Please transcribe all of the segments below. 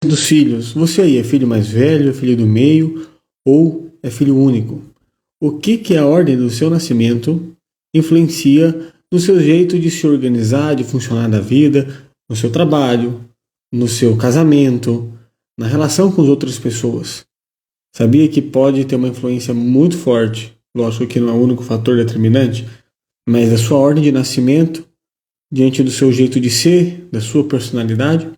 Dos filhos, você aí é filho mais velho, é filho do meio ou é filho único? O que a ordem do seu nascimento influencia no seu jeito de se organizar, de funcionar na vida, no seu trabalho, no seu casamento, na relação com as outras pessoas? Sabia que pode ter uma influência muito forte, lógico que não é o único fator determinante, mas da sua ordem de nascimento, diante do seu jeito de ser, da sua personalidade?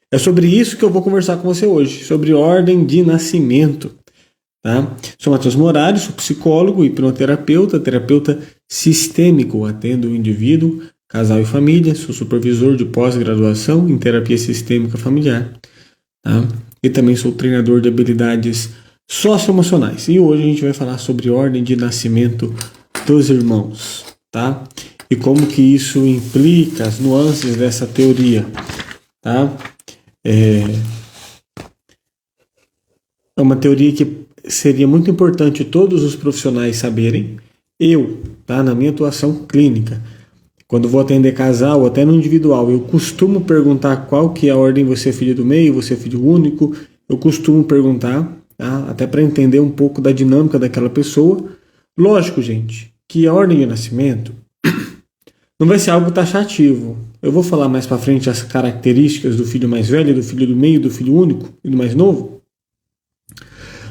É sobre isso que eu vou conversar com você hoje, sobre ordem de nascimento. Tá? Sou Matheus Moraes, sou psicólogo, hipnoterapeuta, terapeuta sistêmico, atendo o indivíduo, casal e família, sou supervisor de pós-graduação em terapia sistêmica familiar. Tá? E também sou treinador de habilidades socioemocionais. E hoje a gente vai falar sobre ordem de nascimento dos irmãos. Tá? E como que isso implica, as nuances dessa teoria. Tá? É uma teoria que seria muito importante todos os profissionais saberem. Eu, tá, na minha atuação clínica, quando vou atender casal, até no individual, eu costumo perguntar qual que é a ordem, você é filho do meio, você é filho único. Eu costumo perguntar, tá, até para entender um pouco da dinâmica daquela pessoa. Lógico, gente, que a ordem de nascimento não vai ser algo taxativo. Eu vou falar mais para frente as características do filho mais velho, do filho do meio, do filho único e do mais novo.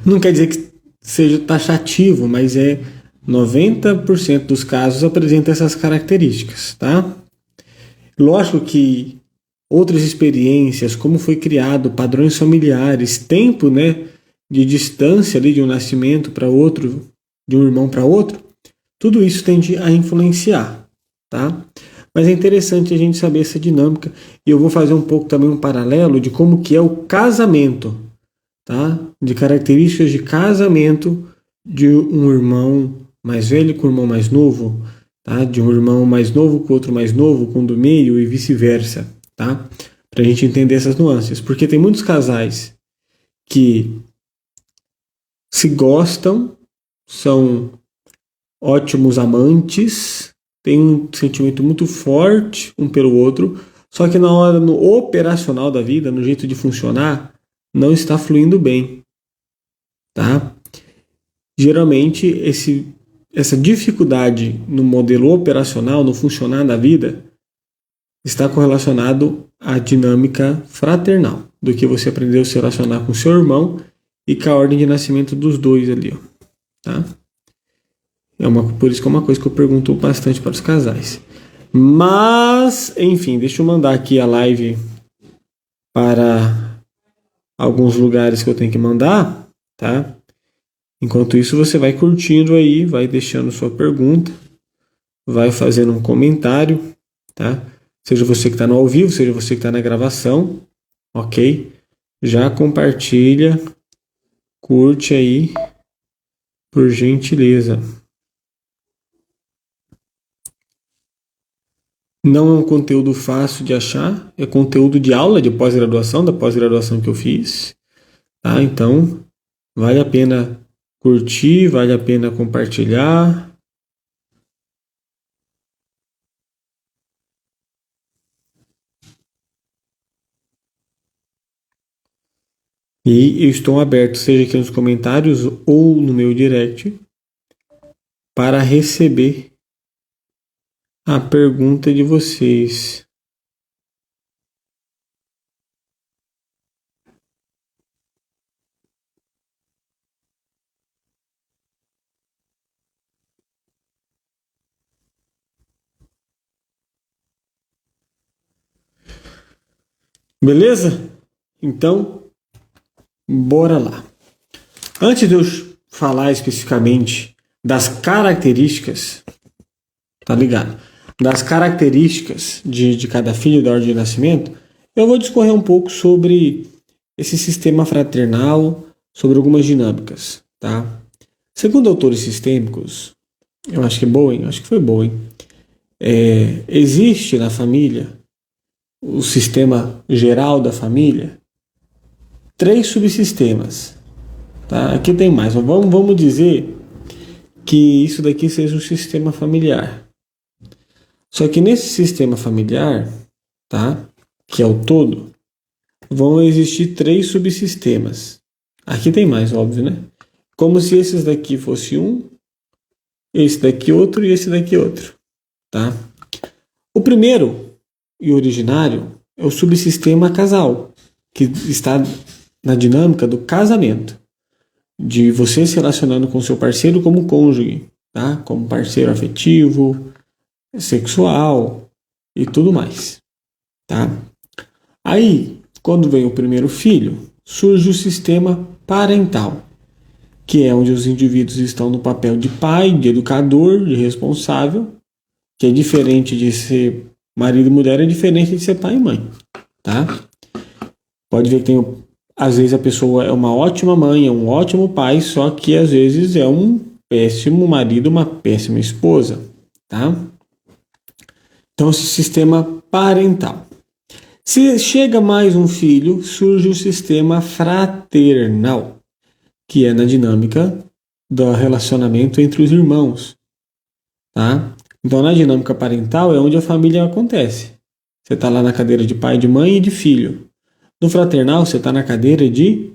Não quer dizer que seja taxativo, mas 90% dos casos apresenta essas características, tá? Lógico que outras experiências, como foi criado, padrões familiares, tempo, né, de distância ali de um nascimento para outro, de um irmão para outro, tudo isso tende a influenciar, tá? Mas é interessante a gente saber essa dinâmica e eu vou fazer um pouco também um paralelo de como que é o casamento, tá? De características de casamento de um irmão mais velho com um irmão mais novo, tá? De um irmão mais novo com outro mais novo, com o do meio e vice-versa, tá? Para a gente entender essas nuances, porque tem muitos casais que se gostam, são ótimos amantes, tem um sentimento muito forte um pelo outro, só que na hora, no operacional da vida, no jeito de funcionar, não está fluindo bem, tá? Geralmente, essa dificuldade no modelo operacional, no funcionar da vida, está correlacionado à dinâmica fraternal, do que você aprendeu a se relacionar com seu irmão e com a ordem de nascimento dos dois ali, ó, tá? Por isso que é uma coisa que eu pergunto bastante para os casais. Mas, enfim, deixa eu mandar aqui a live para alguns lugares que eu tenho que mandar, tá? Enquanto isso, você vai curtindo aí, vai deixando sua pergunta, vai fazendo um comentário, tá? Seja você que está no ao vivo, seja você que está na gravação, ok? Já compartilha, curte aí, por gentileza. Não é um conteúdo fácil de achar, é conteúdo de aula de pós-graduação, da pós-graduação que eu fiz, tá? Então, vale a pena curtir, vale a pena compartilhar. E eu estou aberto, seja aqui nos comentários ou no meu direct, para receber a pergunta de vocês. Beleza? Então, bora lá. Antes de eu falar especificamente das características, tá ligado? Das características de cada filho da ordem de nascimento, eu vou discorrer um pouco sobre esse sistema fraternal, sobre algumas dinâmicas, tá? Segundo autores sistêmicos, eu acho que é boa, hein? Acho que foi boa, hein? Existe na família, o sistema geral da família, 3 subsistemas, tá? Aqui tem mais, mas vamos dizer que isso daqui seja um sistema familiar. Só que nesse sistema familiar, tá? Que é o todo, vão existir 3 subsistemas. Aqui tem mais, óbvio, né? Como se esses daqui fosse um, esse daqui outro e esse daqui outro, tá? O primeiro e originário é o subsistema casal, que está na dinâmica do casamento, de você se relacionando com seu parceiro como cônjuge, tá? Como parceiro afetivo, sexual e tudo mais, tá? Aí, quando vem o primeiro filho, surge o sistema parental, que é onde os indivíduos estão no papel de pai, de educador, de responsável, que é diferente de ser marido e mulher, é diferente de ser pai e mãe, tá? Pode ver que às vezes a pessoa é uma ótima mãe, é um ótimo pai, só que às vezes é um péssimo marido, uma péssima esposa, tá? Então, esse sistema parental. Se chega mais um filho, surge o sistema fraternal, que é na dinâmica do relacionamento entre os irmãos, tá? Então, na dinâmica parental é onde a família acontece. Você está lá na cadeira de pai, de mãe e de filho. No fraternal, você está na cadeira de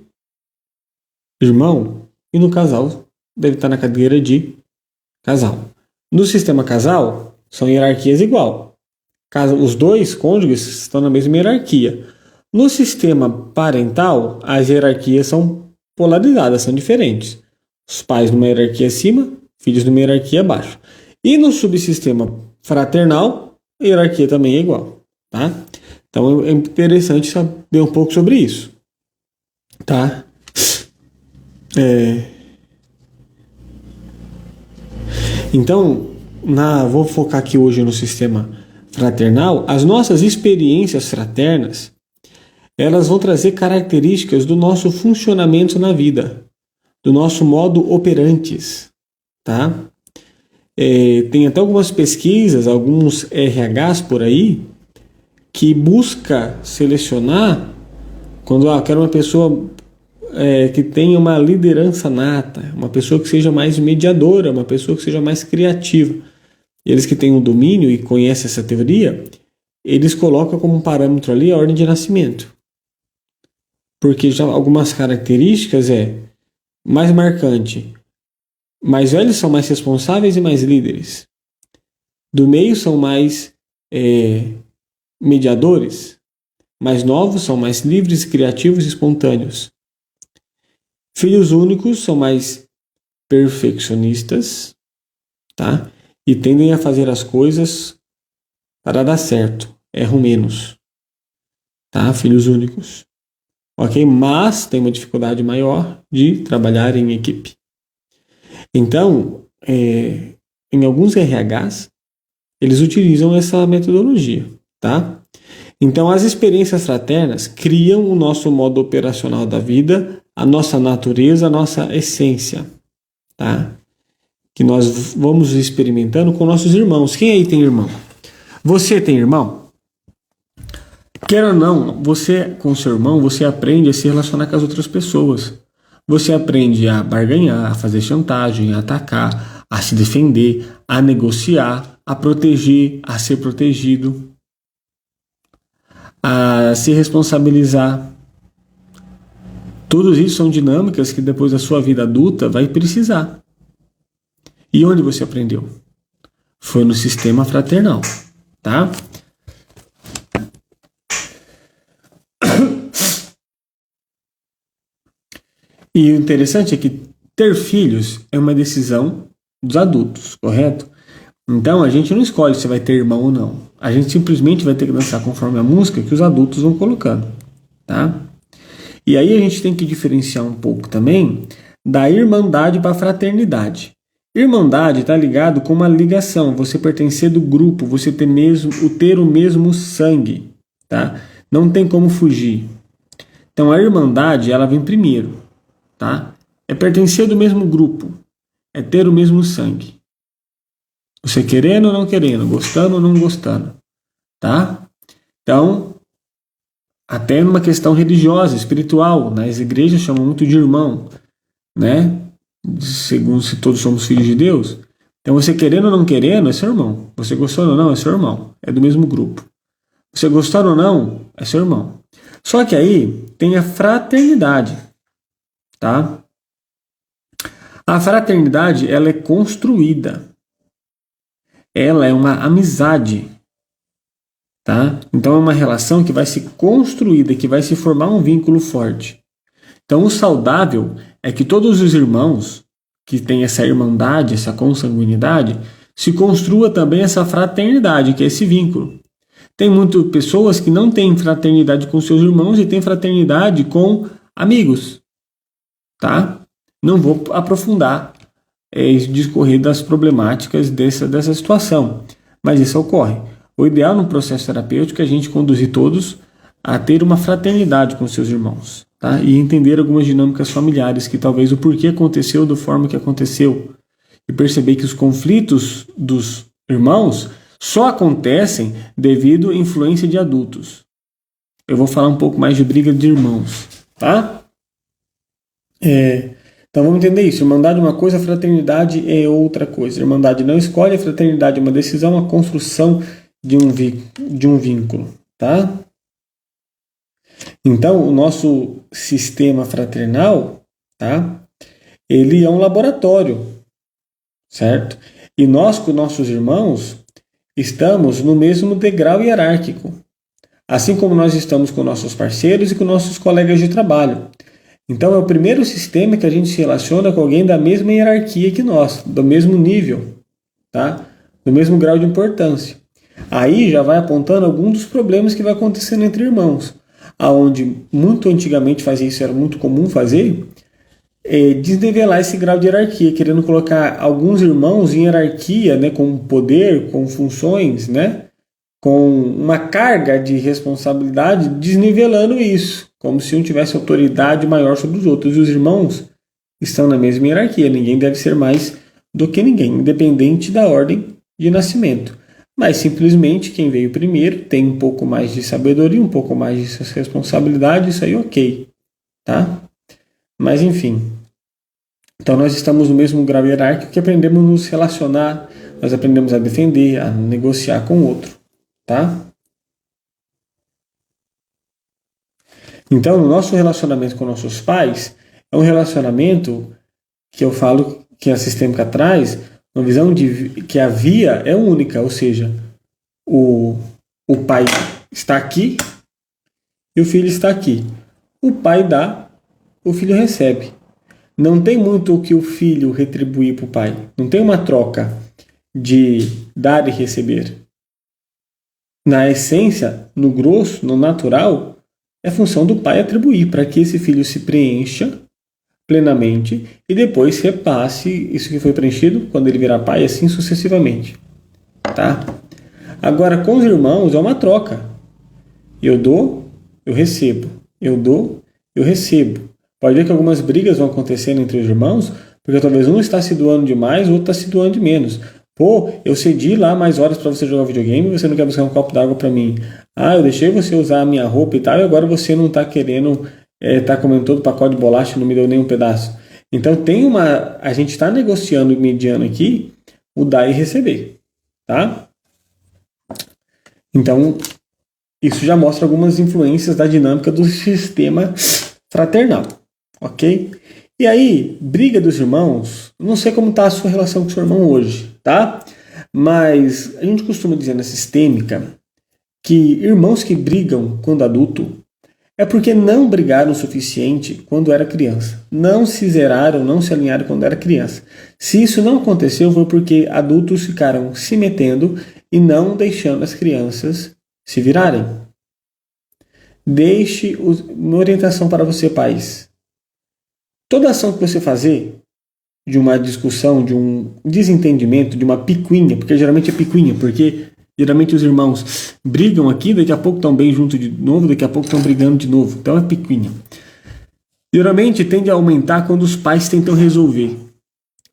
irmão, e no casal deve estar na cadeira de casal. No sistema casal, são hierarquias igual. Os dois cônjuges estão na mesma hierarquia. No sistema parental, as hierarquias são polarizadas, são diferentes. Os pais numa hierarquia acima, filhos numa hierarquia abaixo. E no subsistema fraternal, a hierarquia também é igual, tá? Então é interessante saber um pouco sobre isso, tá? Então, vou focar aqui hoje no sistema fraternal. As nossas experiências fraternas, elas vão trazer características do nosso funcionamento na vida, do nosso modo operantes, tá? Tem até algumas pesquisas, alguns RHs por aí, que busca selecionar quando eu quero uma pessoa que tenha uma liderança nata, uma pessoa que seja mais mediadora, uma pessoa que seja mais criativa. Eles que têm um domínio e conhecem essa teoria, eles colocam como parâmetro ali a ordem de nascimento. Porque já algumas características mais marcante. Mais velhos são mais responsáveis e mais líderes. Do meio são mais mediadores. Mais novos são mais livres, criativos e espontâneos. Filhos únicos são mais perfeccionistas, tá? E tendem a fazer as coisas para dar certo. Erram menos, tá? Filhos únicos. Ok? Mas tem uma dificuldade maior de trabalhar em equipe. Então, em alguns RHs, eles utilizam essa metodologia, tá? Então, as experiências fraternas criam o nosso modo operacional da vida, a nossa natureza, a nossa essência, tá? Que nós vamos experimentando com nossos irmãos. Quem aí tem irmão? Você tem irmão? Quer ou não, você com seu irmão, você aprende a se relacionar com as outras pessoas. Você aprende a barganhar, a fazer chantagem, a atacar, a se defender, a negociar, a proteger, a ser protegido, a se responsabilizar. Todos isso são dinâmicas que depois da sua vida adulta vai precisar. E onde você aprendeu? Foi no sistema fraternal, tá? E o interessante é que ter filhos é uma decisão dos adultos, correto? Então a gente não escolhe se vai ter irmão ou não. A gente simplesmente vai ter que dançar conforme a música que os adultos vão colocando, tá? E aí a gente tem que diferenciar um pouco também da irmandade para a fraternidade. Irmandade está ligado com uma ligação, você pertencer do grupo, você ter o mesmo sangue, tá? Não tem como fugir. Então a irmandade, ela vem primeiro, tá? É pertencer do mesmo grupo, é ter o mesmo sangue. Você querendo ou não querendo, gostando ou não gostando, tá? Então, até numa questão religiosa, espiritual, nas igrejas chamam muito de irmão, né? Segundo se todos somos filhos de Deus. Então você querendo ou não querendo é seu irmão. Você gostando ou não é seu irmão. É do mesmo grupo. Você gostar ou não, é seu irmão. Só que aí tem a fraternidade, tá? A fraternidade, ela é construída. Ela é uma amizade, tá? Então é uma relação que vai se construída, que vai se formar um vínculo forte. Então o saudável é que todos os irmãos que têm essa irmandade, essa consanguinidade, se construa também essa fraternidade, que é esse vínculo. Tem muitas pessoas que não têm fraternidade com seus irmãos e têm fraternidade com amigos, tá? Não vou aprofundar discorrer das problemáticas dessa situação, mas isso ocorre. O ideal no processo terapêutico é a gente conduzir todos a ter uma fraternidade com seus irmãos, tá? E entender algumas dinâmicas familiares, que talvez o porquê aconteceu da forma que aconteceu, e perceber que os conflitos dos irmãos só acontecem devido à influência de adultos. Eu vou falar um pouco mais de briga de irmãos, tá? Então vamos entender isso. Irmandade é uma coisa, fraternidade é outra coisa. Irmandade não escolhe, a fraternidade é uma decisão, uma construção de um vínculo, tá? Então o nosso sistema fraternal, tá? Ele é um laboratório, certo? E nós com nossos irmãos estamos no mesmo degrau hierárquico, assim como nós estamos com nossos parceiros e com nossos colegas de trabalho. Então é o primeiro sistema que a gente se relaciona com alguém da mesma hierarquia que nós, do mesmo nível, tá? Do mesmo grau de importância. Aí já vai apontando alguns dos problemas que vai acontecendo entre irmãos, aonde muito antigamente fazia isso, era muito comum fazer, desnivelar esse grau de hierarquia, querendo colocar alguns irmãos em hierarquia, né, com poder, com funções, né, com uma carga de responsabilidade, desnivelando isso, como se um tivesse autoridade maior sobre os outros. E os irmãos estão na mesma hierarquia, ninguém deve ser mais do que ninguém, independente da ordem de nascimento. Mas simplesmente quem veio primeiro tem um pouco mais de sabedoria, um pouco mais de responsabilidade, isso aí ok, tá? Mas enfim, então nós estamos no mesmo grau hierárquico que aprendemos a nos relacionar, nós aprendemos a defender, a negociar com o outro, tá? Então, o nosso relacionamento com nossos pais é um relacionamento que eu falo que a sistêmica traz uma visão de que a via é única, ou seja, o pai está aqui e o filho está aqui. O pai dá, o filho recebe. Não tem muito o que o filho retribuir para o pai. Não tem uma troca de dar e receber. Na essência, no grosso, no natural, é função do pai atribuir para que esse filho se preencha plenamente e depois repasse isso que foi preenchido quando ele virar pai, assim sucessivamente. Tá? Agora, com os irmãos é uma troca. Eu dou, eu recebo. Eu dou, eu recebo. Pode ver que algumas brigas vão acontecendo entre os irmãos, porque talvez um está se doando demais, o outro está se doando de menos. Pô, eu cedi lá mais horas para você jogar videogame e você não quer buscar um copo d'água para mim. Ah, eu deixei você usar a minha roupa e tal, e agora você não está querendo, tá comendo todo o pacote de bolacha e não me deu nenhum pedaço. Então a gente está negociando e mediando aqui o dar e receber, tá? Então, isso já mostra algumas influências da dinâmica do sistema fraternal, ok? E aí, briga dos irmãos, não sei como está a sua relação com o seu irmão hoje, tá? Mas a gente costuma dizer na sistêmica que irmãos que brigam quando adulto é porque não brigaram o suficiente quando era criança. Não se zeraram, não se alinharam quando era criança. Se isso não aconteceu, foi porque adultos ficaram se metendo e não deixando as crianças se virarem. Deixe uma orientação para você, pais. Toda ação que você fazer de uma discussão, de um desentendimento, de uma picuinha, porque geralmente é picuinha, porque geralmente os irmãos brigam aqui, daqui a pouco estão bem juntos de novo, daqui a pouco estão brigando de novo. Então é picuinha. Geralmente tende a aumentar quando os pais tentam resolver,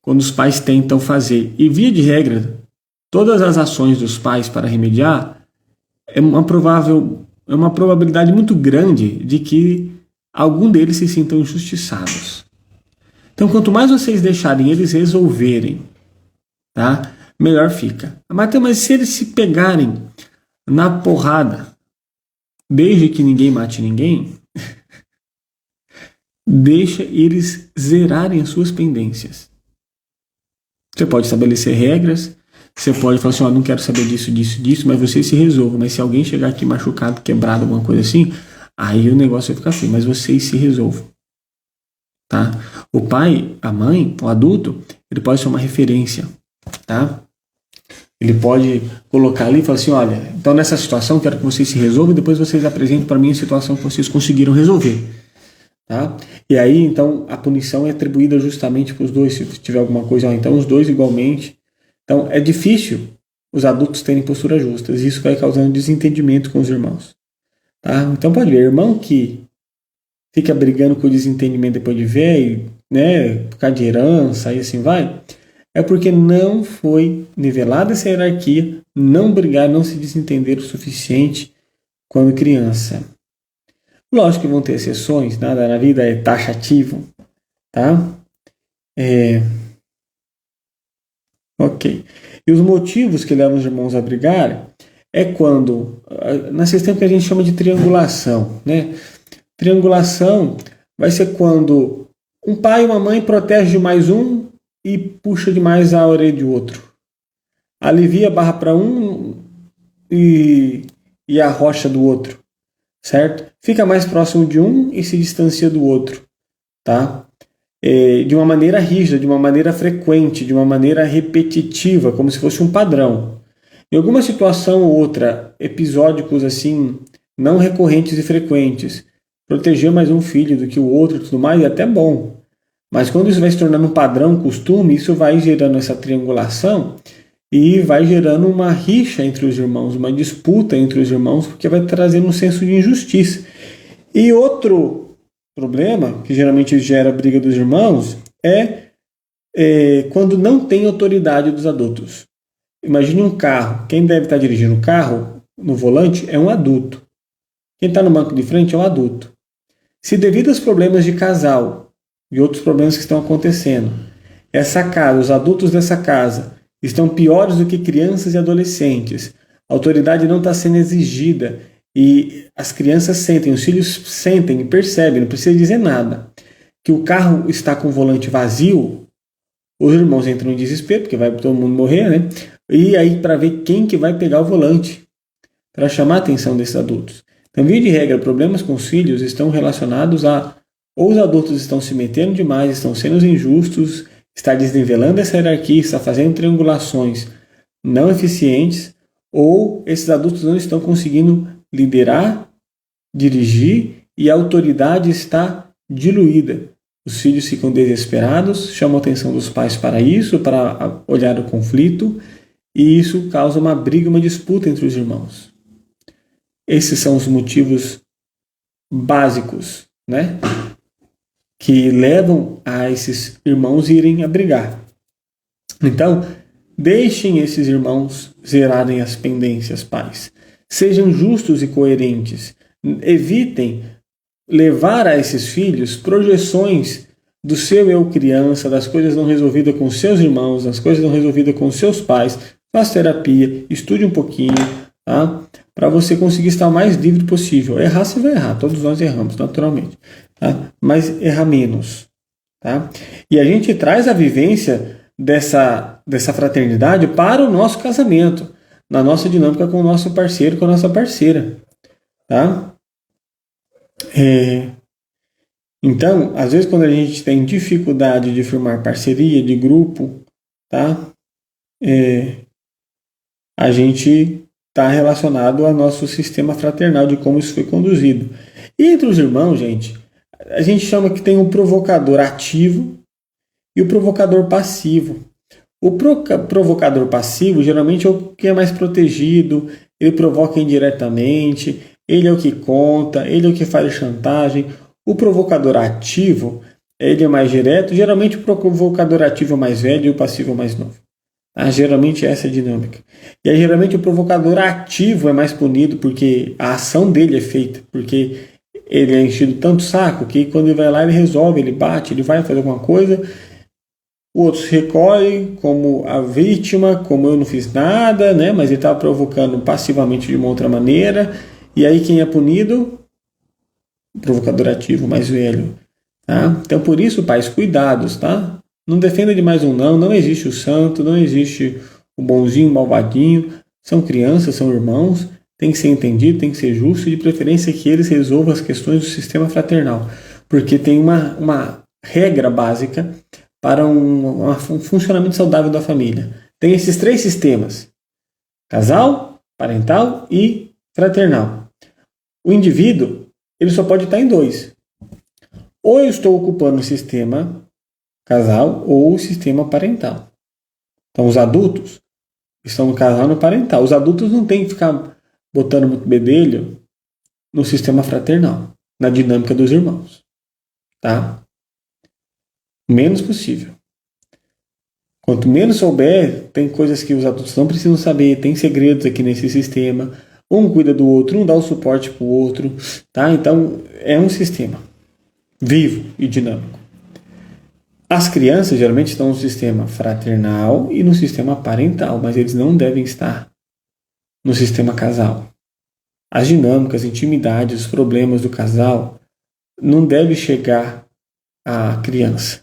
quando os pais tentam fazer. E via de regra, todas as ações dos pais para remediar é uma probabilidade muito grande de que algum deles se sintam injustiçados. Então, quanto mais vocês deixarem eles resolverem, tá? Melhor fica. Mas se eles se pegarem na porrada, desde que ninguém mate ninguém, deixa eles zerarem as suas pendências. Você pode estabelecer regras, você pode falar assim, não quero saber disso, mas você se resolva. Mas se alguém chegar aqui machucado, quebrado, alguma coisa assim, aí o negócio vai ficar feio, mas vocês se resolvam. Tá? O pai, a mãe, o adulto, ele pode ser uma referência, tá? Ele pode colocar ali e falar assim, olha, então nessa situação quero que vocês se resolvam e depois vocês apresentem para mim a situação que vocês conseguiram resolver. Tá? E aí, então, a punição é atribuída justamente para os dois, se tiver alguma coisa, então os dois igualmente. Então, é difícil os adultos terem posturas justas, e isso vai causando desentendimento com os irmãos. Tá? Então, pode ver, irmão que fica brigando com o desentendimento depois de velho, né, por causa de herança e assim vai, é porque não foi nivelada essa hierarquia, não brigar, não se desentender o suficiente quando criança. Lógico que vão ter exceções, nada na vida é taxativo, tá? Ok. E os motivos que levam os irmãos a brigar é quando, nesse sistema que a gente chama de triangulação, né? Triangulação vai ser quando um pai e uma mãe protegem demais um e puxa demais a orelha de outro. Alivia a barra para um e arrocha do outro, certo? Fica mais próximo de um e se distancia do outro, tá? De uma maneira rígida, de uma maneira frequente, de uma maneira repetitiva, como se fosse um padrão. Em alguma situação ou outra, episódicos assim, não recorrentes e frequentes, proteger mais um filho do que o outro e tudo mais é até bom. Mas quando isso vai se tornando um padrão, costume, isso vai gerando essa triangulação e vai gerando uma rixa entre os irmãos, uma disputa entre os irmãos, porque vai trazendo um senso de injustiça. E outro problema, que geralmente gera a briga dos irmãos, é quando não tem autoridade dos adultos. Imagine um carro. Quem deve estar dirigindo o carro no volante é um adulto. Quem está no banco de frente é um adulto. Se devido aos problemas de casal e outros problemas que estão acontecendo, essa casa, os adultos dessa casa estão piores do que crianças e adolescentes, a autoridade não está sendo exigida e as crianças sentem, os filhos sentem e percebem, não precisa dizer nada, que o carro está com o volante vazio, os irmãos entram em desespero, porque vai todo mundo morrer, né? E aí para ver quem que vai pegar o volante, para chamar a atenção desses adultos. Então, via de regra, problemas com os filhos estão relacionados a ou os adultos estão se metendo demais, estão sendo injustos, está desnivelando essa hierarquia, está fazendo triangulações não eficientes, ou esses adultos não estão conseguindo liderar, dirigir e a autoridade está diluída. Os filhos ficam desesperados, chamam a atenção dos pais para isso, para olhar o conflito, e isso causa uma briga, uma disputa entre os irmãos. Esses são os motivos básicos, né, que levam a esses irmãos irem a brigar. Então, deixem esses irmãos zerarem as pendências, pais. Sejam justos e coerentes. Evitem levar a esses filhos projeções do seu eu criança, das coisas não resolvidas com seus irmãos, das coisas não resolvidas com seus pais. Faça terapia, estude um pouquinho, tá? Para você conseguir estar o mais livre possível. Errar você vai errar, todos nós erramos, naturalmente. Tá? Mas errar menos. Tá? E a gente traz a vivência dessa fraternidade para o nosso casamento, na nossa dinâmica com o nosso parceiro, com a nossa parceira. Tá? Então, às vezes quando a gente tem dificuldade de firmar parceria, de grupo, tá? A gente está relacionado ao nosso sistema fraternal, de como isso foi conduzido. E entre os irmãos, gente, a gente chama que tem um provocador ativo e o provocador passivo. O provocador passivo geralmente é o que é mais protegido, ele provoca indiretamente, ele é o que conta, ele é o que faz chantagem. O provocador ativo, ele é mais direto, geralmente o provocador ativo é mais velho e o passivo é mais novo. Geralmente essa é a dinâmica. E aí, geralmente o provocador ativo é mais punido porque a ação dele é feita, porque ele é enchido tanto saco que quando ele vai lá ele resolve, ele bate, ele vai fazer alguma coisa, o outro se recolhe como a vítima, como eu não fiz nada, né? Mas ele estava provocando passivamente de uma outra maneira, E aí quem é punido? O provocador ativo, o mais velho. Tá? Então por isso, pais, cuidados, tá? Não defenda de mais um não existe o santo, não existe o bonzinho, o malvadinho. São crianças, são irmãos, tem que ser entendido, tem que ser justo, e de preferência que eles resolvam as questões do sistema fraternal. Porque tem uma regra básica para um funcionamento saudável da família. Tem esses 3 sistemas: casal, parental e fraternal. O indivíduo, ele só pode estar em 2. Ou eu estou ocupando o sistema casal ou o sistema parental. Então os adultos estão no casal e no parental. Os adultos não têm que ficar botando muito bedelho no sistema fraternal, na dinâmica dos irmãos. Tá? Menos possível. Quanto menos souber, tem coisas que os adultos não precisam saber, tem segredos aqui nesse sistema. Um cuida do outro, um dá o suporte para o outro. Tá? Então, é um sistema vivo e dinâmico. As crianças geralmente estão no sistema fraternal e no sistema parental, mas eles não devem estar no sistema casal. As dinâmicas, intimidades, os problemas do casal não devem chegar à criança.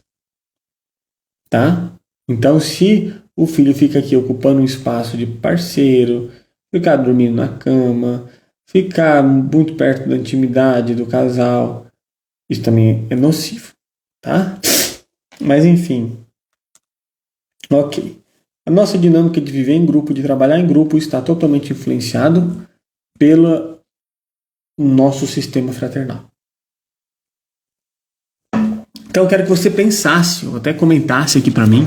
Tá? Então, se o filho fica aqui ocupando um espaço de parceiro, ficar dormindo na cama, ficar muito perto da intimidade do casal, isso também é nocivo. Tá? Mas enfim, ok. A nossa dinâmica de viver em grupo, de trabalhar em grupo, está totalmente influenciado pelo nosso sistema fraternal. Então eu quero que você pensasse, ou até comentasse aqui para mim.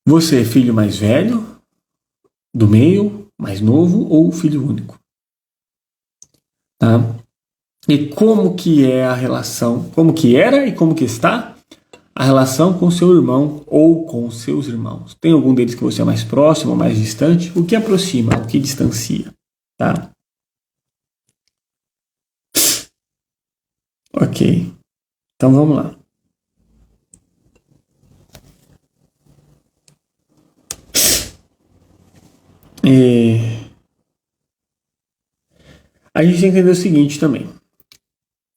Você é filho mais velho, do meio, mais novo ou filho único? Tá? E como que é a relação, como que era e como que está a relação com seu irmão ou com seus irmãos? Tem algum deles que você é mais próximo ou mais distante? O que aproxima, o que distancia? Tá? Ok. Então vamos lá. A gente tem que entender o seguinte também.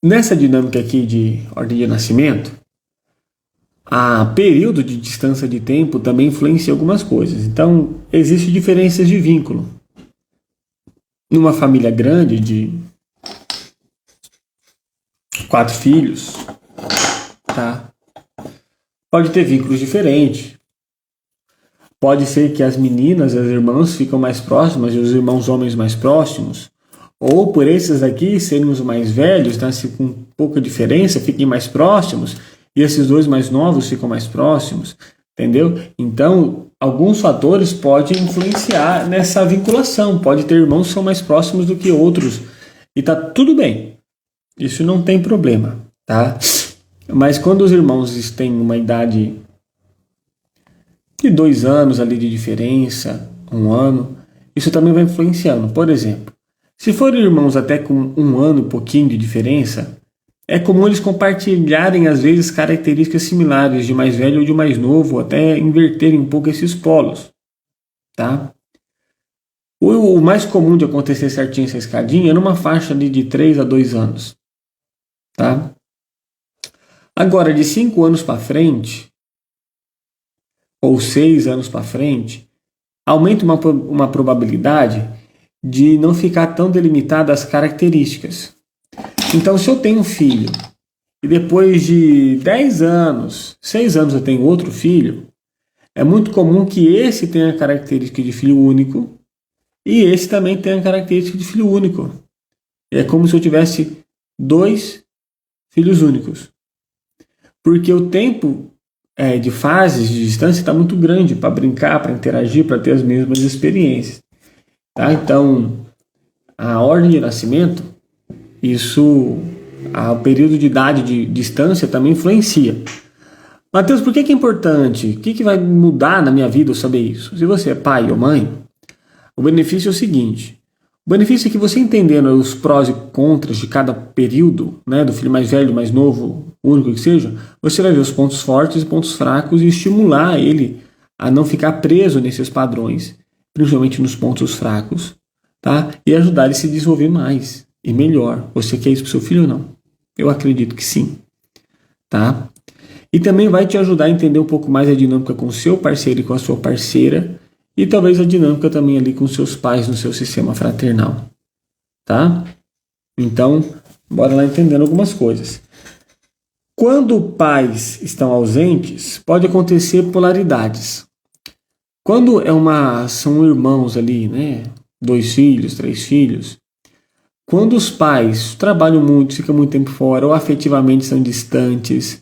Nessa dinâmica aqui de ordem de nascimento, a período de distância de tempo também influencia algumas coisas. Então, existem diferenças de vínculo. Numa família grande de 4 filhos, tá? Pode ter vínculos diferentes. Pode ser que as meninas, as irmãs, ficam mais próximas e os irmãos homens mais próximos. Ou por esses aqui serem os mais velhos, tá? Se com pouca diferença, fiquem mais próximos. E esses 2 mais novos ficam mais próximos, entendeu? Então, alguns fatores podem influenciar nessa vinculação. Pode ter irmãos que são mais próximos do que outros. E tá tudo bem. Isso não tem problema, tá? Mas quando os irmãos têm uma idade de 2 anos ali de diferença, 1 ano, isso também vai influenciando. Por exemplo, se forem irmãos até com 1 ano e pouquinho de diferença, é comum eles compartilharem, às vezes, características similares de mais velho ou de mais novo, até inverterem um pouco esses polos. Tá? O mais comum de acontecer certinho essa escadinha é numa faixa de 3 a 2 anos. Tá? Agora, de 5 anos para frente, ou 6 anos para frente, aumenta uma probabilidade de não ficar tão delimitada as características. Então, se eu tenho um filho e depois de 10 anos, 6 anos eu tenho outro filho, é muito comum que esse tenha a característica de filho único e esse também tenha a característica de filho único. É como se eu tivesse 2 filhos únicos. Porque o tempo de fases de distância está muito grande para brincar, para interagir, para ter as mesmas experiências. Tá? Então, a ordem de nascimento, o período de idade de distância também influencia. Mateus, por que é importante? O que vai mudar na minha vida eu saber isso? Se você é pai ou mãe, o benefício é o seguinte. O benefício é que você entendendo os prós e contras de cada período, né, do filho mais velho, mais novo, único que seja, você vai ver os pontos fortes e pontos fracos e estimular ele a não ficar preso nesses padrões, principalmente nos pontos fracos, tá? E ajudar ele a se desenvolver mais e melhor. Você quer isso para o seu filho ou não? Eu acredito que sim, tá? E também vai te ajudar a entender um pouco mais a dinâmica com o seu parceiro e com a sua parceira e talvez a dinâmica também ali com seus pais no seu sistema fraternal, tá? Então, bora lá entendendo algumas coisas. Quando pais estão ausentes, pode acontecer polaridades. Quando são irmãos ali, né? 2 filhos, 3 filhos. Quando os pais trabalham muito, ficam muito tempo fora, ou afetivamente são distantes,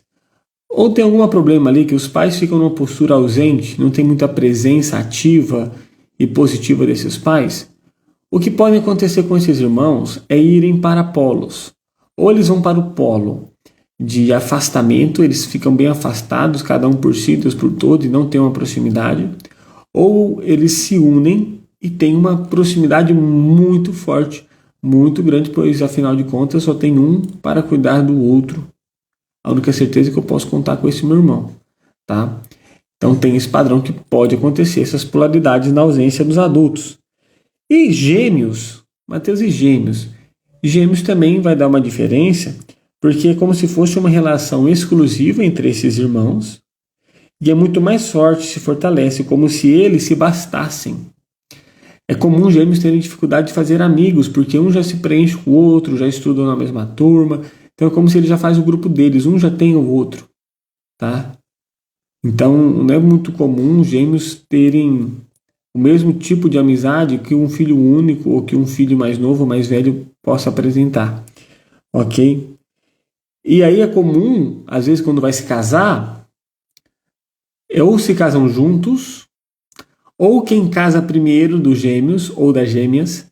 ou tem algum problema ali que os pais ficam numa postura ausente, não tem muita presença ativa e positiva desses pais, o que pode acontecer com esses irmãos é irem para polos. Ou eles vão para o polo de afastamento, eles ficam bem afastados, cada um por si, Deus por todo, e não tem uma proximidade, ou eles se unem e têm uma proximidade muito forte, muito grande, pois afinal de contas só tem um para cuidar do outro. A única certeza é que eu posso contar com esse meu irmão, tá? Então tem esse padrão que pode acontecer, essas polaridades na ausência dos adultos. E gêmeos, Mateus e gêmeos. Gêmeos também vai dar uma diferença, porque é como se fosse uma relação exclusiva entre esses irmãos, e é muito mais forte, se fortalece, como se eles se bastassem. É comum gêmeos terem dificuldade de fazer amigos, porque um já se preenche com o outro, já estudam na mesma turma, então é como se ele já faz o grupo deles, um já tem o outro, tá? Então não é muito comum gêmeos terem o mesmo tipo de amizade que um filho único ou que um filho mais novo ou mais velho possa apresentar, ok? E aí é comum, às vezes quando vai se casar, ou se casam juntos, ou quem casa primeiro dos gêmeos ou das gêmeas,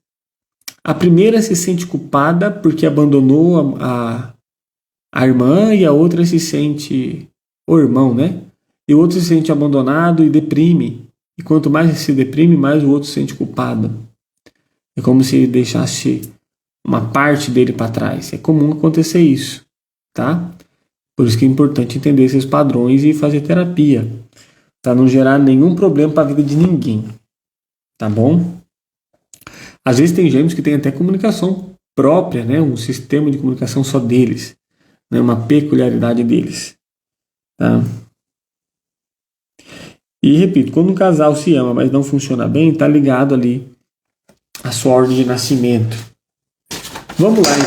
a primeira se sente culpada porque abandonou a irmã e a outra se sente, o irmão, né? E o outro se sente abandonado e deprime. E quanto mais ele se deprime, mais o outro se sente culpado. É como se ele deixasse uma parte dele para trás. É comum acontecer isso, tá? Por isso que é importante entender esses padrões e fazer terapia, para não gerar nenhum problema para a vida de ninguém, tá bom? Às vezes tem gêmeos que têm até comunicação própria, né? Um sistema de comunicação só deles, né? Uma peculiaridade deles, tá? E repito, quando um casal se ama, mas não funciona bem, está ligado ali à sua ordem de nascimento. Vamos lá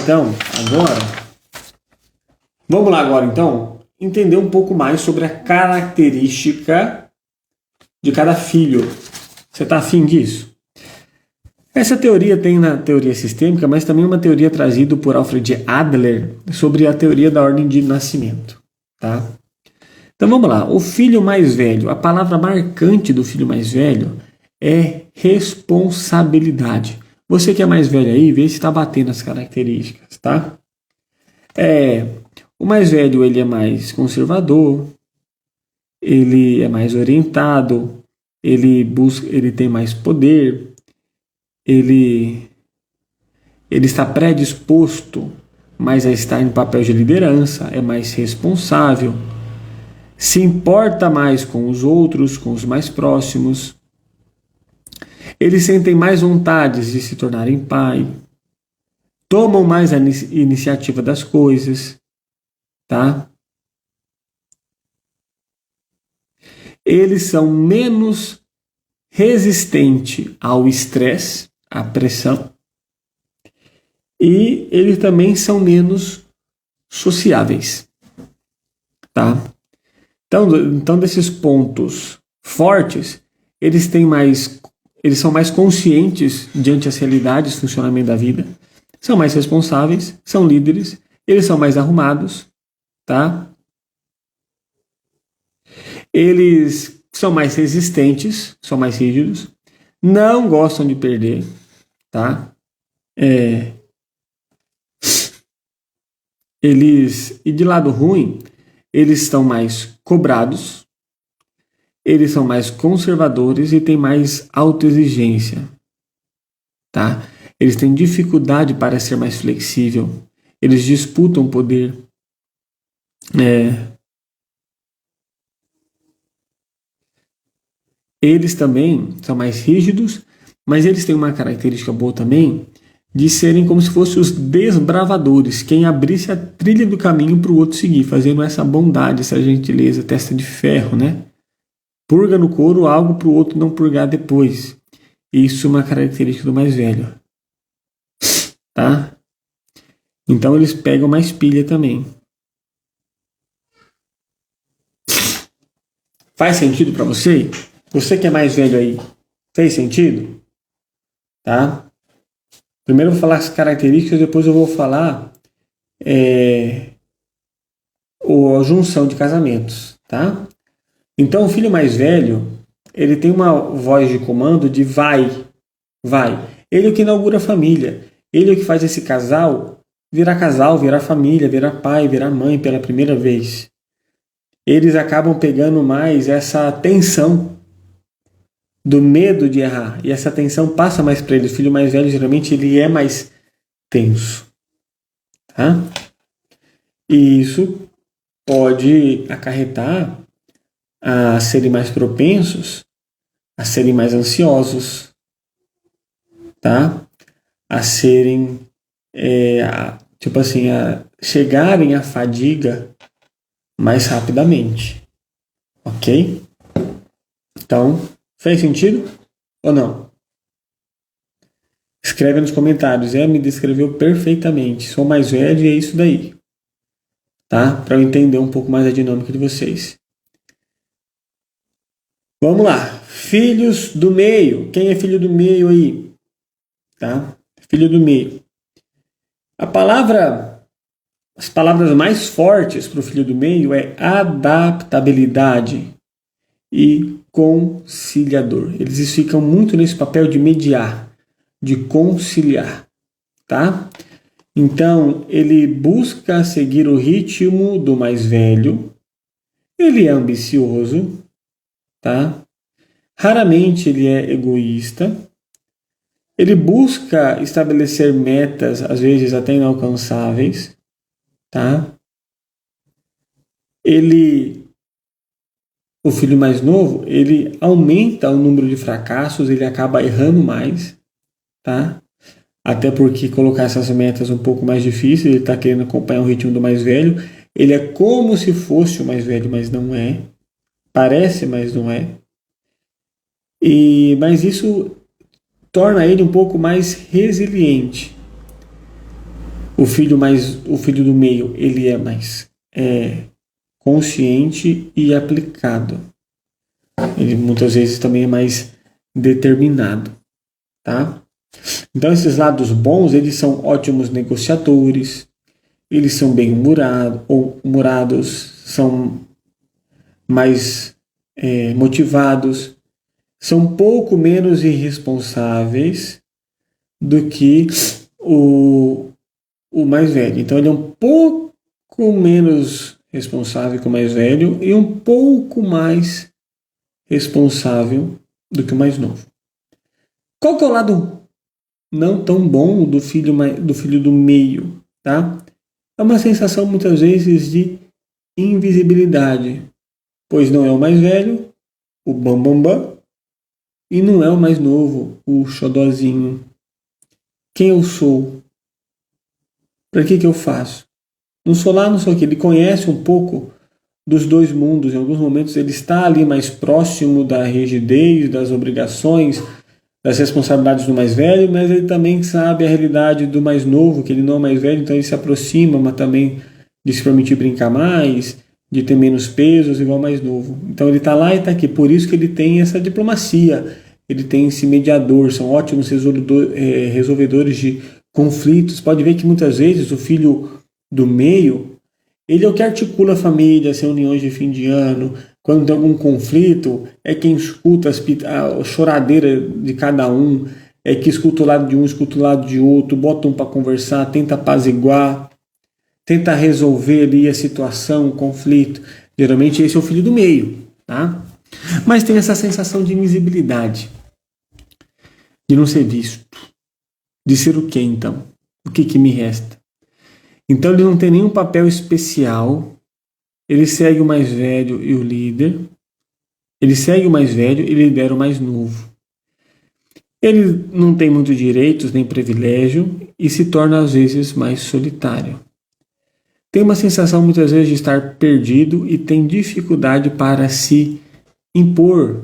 então, entender um pouco mais sobre a característica de cada filho. Você está afim disso? Essa teoria tem na teoria sistêmica, mas também uma teoria trazida por Alfred Adler sobre a teoria da ordem de nascimento, tá? Então vamos lá, o filho mais velho, a palavra marcante do filho mais velho é responsabilidade. Você que é mais velho aí, vê se está batendo as características, tá? O mais velho, ele é mais conservador, ele é mais orientado, ele tem mais poder, ele está predisposto mais a estar em papel de liderança, é mais responsável, se importa mais com os outros, com os mais próximos. Eles sentem mais vontades de se tornarem pai, tomam mais a iniciativa das coisas, tá? Eles são menos resistentes ao estresse, à pressão, e eles também são menos sociáveis, tá? Então desses pontos fortes, eles são mais conscientes diante das realidades do funcionamento da vida, são mais responsáveis, são líderes, eles são mais arrumados, tá? Eles são mais resistentes, são mais rígidos, não gostam de perder, tá? E de lado ruim, eles estão mais cobrados, eles são mais conservadores e têm mais autoexigência, tá? Eles têm dificuldade para ser mais flexível, eles disputam poder, eles também são mais rígidos Mas eles têm uma característica boa também de serem como se fossem os desbravadores, quem abrisse a trilha do caminho para o outro seguir, fazendo essa bondade, essa gentileza, testa de ferro, né? Purga no couro algo para o outro não purgar depois. Isso é uma característica do mais velho. Tá? Então eles pegam mais pilha também. Faz sentido para você? Você que é mais velho aí, fez sentido? Tá? Primeiro eu vou falar as características, depois eu vou falar a junção de casamentos, tá? Então o filho mais velho, ele tem uma voz de comando de vai. Ele é o que inaugura a família. Ele é o que faz esse casal, virar família, virar pai, virar mãe pela primeira vez. Eles acabam pegando mais essa tensão do medo de errar. E essa tensão passa mais para ele. O filho mais velho, geralmente, ele é mais tenso. Tá? E isso pode acarretar a serem mais propensos, a serem mais ansiosos, tá? A serem, a chegarem à fadiga mais rapidamente. Ok? Então, fez sentido ou não? Escreve nos comentários. Me descreveu perfeitamente. Sou mais velho e é isso daí. Tá? Para eu entender um pouco mais a dinâmica de vocês. Vamos lá. Filhos do meio. Quem é filho do meio aí? Tá? Filho do meio. As palavras mais fortes para o filho do meio é adaptabilidade e conciliador. Eles ficam muito nesse papel de mediar, de conciliar, tá? Então, ele busca seguir o ritmo do mais velho, ele é ambicioso, tá? Raramente ele é egoísta, ele busca estabelecer metas, às vezes até inalcançáveis, tá? O filho mais novo, ele aumenta o número de fracassos, ele acaba errando mais, tá? Até porque colocar essas metas um pouco mais difíceis, ele está querendo acompanhar o ritmo do mais velho. Ele é como se fosse o mais velho, mas não é. Parece, mas não é. Mas isso torna ele um pouco mais resiliente. O filho do meio, ele é mais consciente e aplicado. Ele muitas vezes também é mais determinado, tá? Então esses lados bons, eles são ótimos negociadores, eles são bem-humorados, são mais motivados, são um pouco menos irresponsáveis do que o mais velho. Então ele é um pouco menos responsável que o mais velho e um pouco mais responsável do que o mais novo. Qual que é o lado não tão bom do filho do meio, tá? É uma sensação muitas vezes de invisibilidade, pois não é o mais velho, o bambambam, e não é o mais novo, o xodozinho. Quem eu sou? Para que eu faço? Não sou lá, não sou aqui. Ele conhece um pouco dos dois mundos. Em alguns momentos ele está ali mais próximo da rigidez, das obrigações, das responsabilidades do mais velho, mas ele também sabe a realidade do mais novo, que ele não é mais velho, então ele se aproxima, mas também de se permitir brincar mais, de ter menos pesos igual mais novo. Então ele está lá e está aqui. Por isso que ele tem essa diplomacia, ele tem esse mediador, são ótimos resolvedores de conflitos. Pode ver que muitas vezes o filho do meio, ele é o que articula a família, as reuniões de fim de ano. Quando tem algum conflito, é quem escuta a choradeira de cada um, é que escuta o lado de um, escuta o lado de outro, bota um para conversar, tenta apaziguar, tenta resolver ali a situação, o conflito. Geralmente esse é o filho do meio, tá? Mas tem essa sensação de invisibilidade, de não ser visto, de ser o quê então? O que me resta? Então ele não tem nenhum papel especial, ele segue o mais velho e o líder, ele segue o mais velho e lidera o mais novo. Ele não tem muitos direitos nem privilégio e se torna às vezes mais solitário. Tem uma sensação muitas vezes de estar perdido e tem dificuldade para se impor.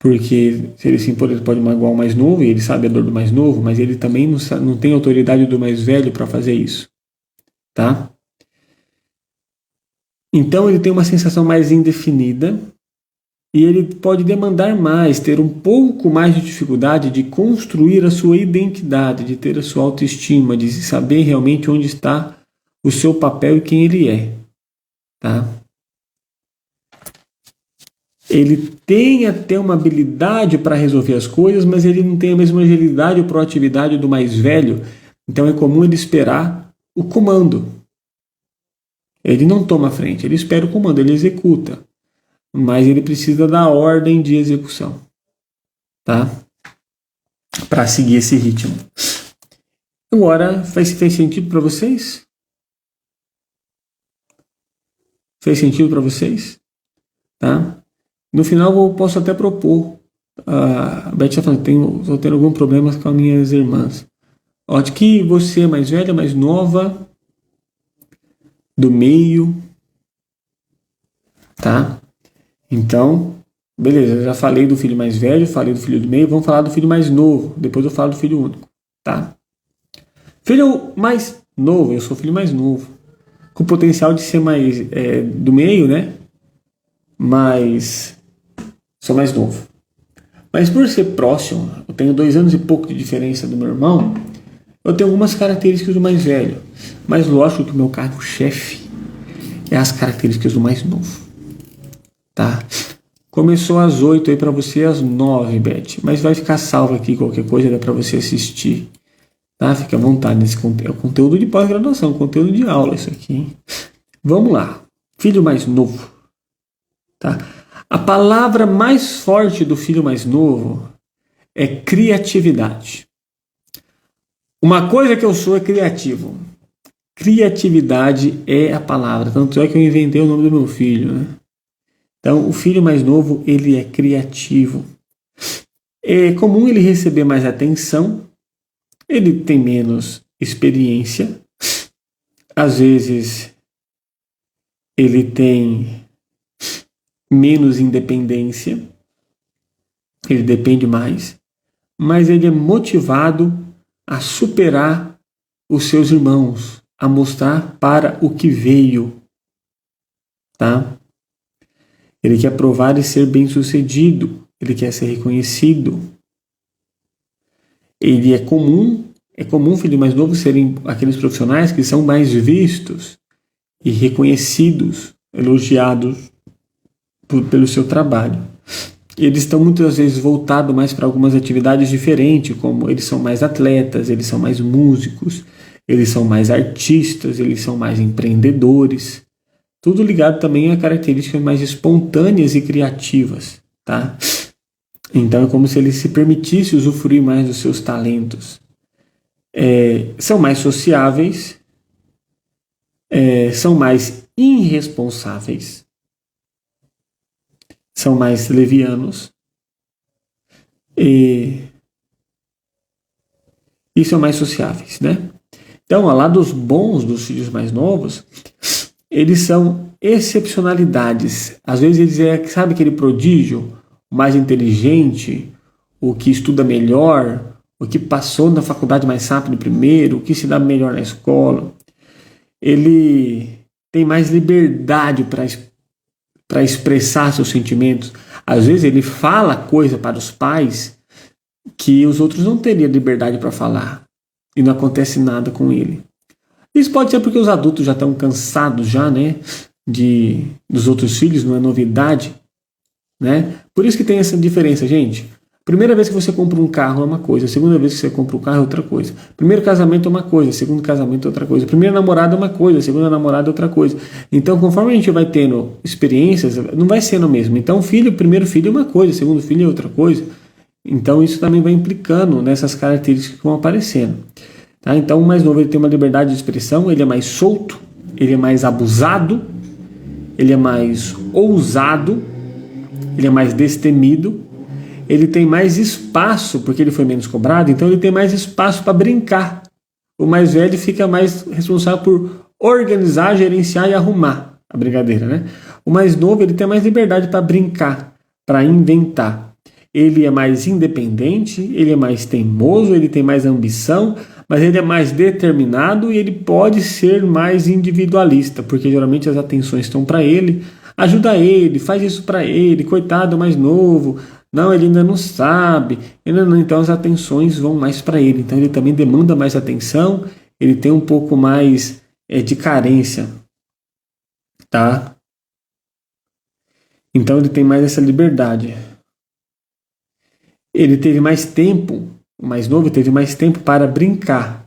Porque se ele se impor, ele pode magoar o mais novo, e ele sabe a dor do mais novo, mas ele também não tem autoridade do mais velho para fazer isso. Tá? Então ele tem uma sensação mais indefinida e ele pode demandar mais, ter um pouco mais de dificuldade de construir a sua identidade, de ter a sua autoestima, de saber realmente onde está o seu papel e quem ele é. Tá? Ele tem até uma habilidade para resolver as coisas, mas ele não tem a mesma agilidade ou proatividade do mais velho. Então é comum ele esperar o comando. Ele não toma a frente, ele espera o comando, ele executa. Mas ele precisa da ordem de execução. Tá? Para seguir esse ritmo. Agora, fez sentido para vocês? Fez sentido para vocês? Tá? No final eu posso até propor. A Beth está falando, estou tendo algum problema com as minhas irmãs. Ó, de que você é mais velha, mais nova, do meio, tá? Então, beleza, eu já falei do filho mais velho, falei do filho do meio, vamos falar do filho mais novo, depois eu falo do filho único, tá? Filho mais novo, eu sou o filho mais novo, com potencial de ser mais do meio, né? Mas sou mais novo. Mas por ser próximo, eu tenho 2 anos e pouco de diferença do meu irmão, eu tenho algumas características do mais velho. Mas lógico que o meu cargo-chefe é as características do mais novo. Tá? Começou às 8 aí para você às 9, Beth. Mas vai ficar salvo aqui qualquer coisa, dá para você assistir. Tá? Fica à vontade nesse conteúdo. É o conteúdo de pós-graduação, conteúdo de aula isso aqui. Hein? Vamos lá. Filho mais novo. Tá? A palavra mais forte do filho mais novo é criatividade. Uma coisa que eu sou é criativo. Criatividade é a palavra. Tanto é que eu inventei o nome do meu filho. Né? Então, o filho mais novo, ele é criativo. É comum ele receber mais atenção. Ele tem menos experiência. Às vezes, ele tem menos independência. Ele depende mais. Mas ele é motivado a superar os seus irmãos, a mostrar para o que veio, tá? Ele quer provar e ser bem-sucedido, ele quer ser reconhecido. Ele é comum filho mais novo serem aqueles profissionais que são mais vistos e reconhecidos, elogiados pelo seu trabalho. Eles estão muitas vezes voltados mais para algumas atividades diferentes, como eles são mais atletas, eles são mais músicos, eles são mais artistas, eles são mais empreendedores. Tudo ligado também a características mais espontâneas e criativas, tá? Então é como se ele se permitisse usufruir mais dos seus talentos. São mais sociáveis, são mais irresponsáveis, são mais levianos e são mais sociáveis, né? Então, ao lado dos bons dos filhos mais novos, eles são excepcionalidades. Às vezes eles sabe aquele prodígio, o mais inteligente, o que estuda melhor, o que passou na faculdade mais rápido primeiro, o que se dá melhor na escola. Ele tem mais liberdade para expressar seus sentimentos. Às vezes ele fala coisa para os pais que os outros não teriam liberdade para falar e não acontece nada com ele. Isso pode ser porque os adultos já estão cansados já, né, dos outros filhos, não é novidade, né? Por isso que tem essa diferença, gente. Primeira vez que você compra um carro é uma coisa, segunda vez que você compra um carro é outra coisa. Primeiro casamento é uma coisa, segundo casamento é outra coisa. Primeira namorada é uma coisa, segunda namorada é outra coisa. Então, conforme a gente vai tendo experiências, não vai sendo o mesmo. Então, primeiro filho é uma coisa, segundo filho é outra coisa. Então, isso também vai implicando nessas características que vão aparecendo. Tá? Então, o mais novo ele tem uma liberdade de expressão, ele é mais solto, ele é mais abusado, ele é mais ousado, ele é mais destemido. ele tem mais espaço, porque ele foi menos cobrado, então ele tem mais espaço para brincar. O mais velho fica mais responsável por organizar, gerenciar e arrumar a brincadeira, né? O mais novo, ele tem mais liberdade para brincar, para inventar. Ele é mais independente, ele é mais teimoso, ele tem mais ambição, mas ele é mais determinado e ele pode ser mais individualista, porque geralmente as atenções estão para ele. Ajuda ele, faz isso para ele, coitado, mais novo. Não, ele ainda não sabe. Então as atenções vão mais para ele. Então ele também demanda mais atenção, ele tem um pouco mais de carência, tá? Então ele tem mais essa liberdade. Ele teve mais tempo, o mais novo teve mais tempo para brincar.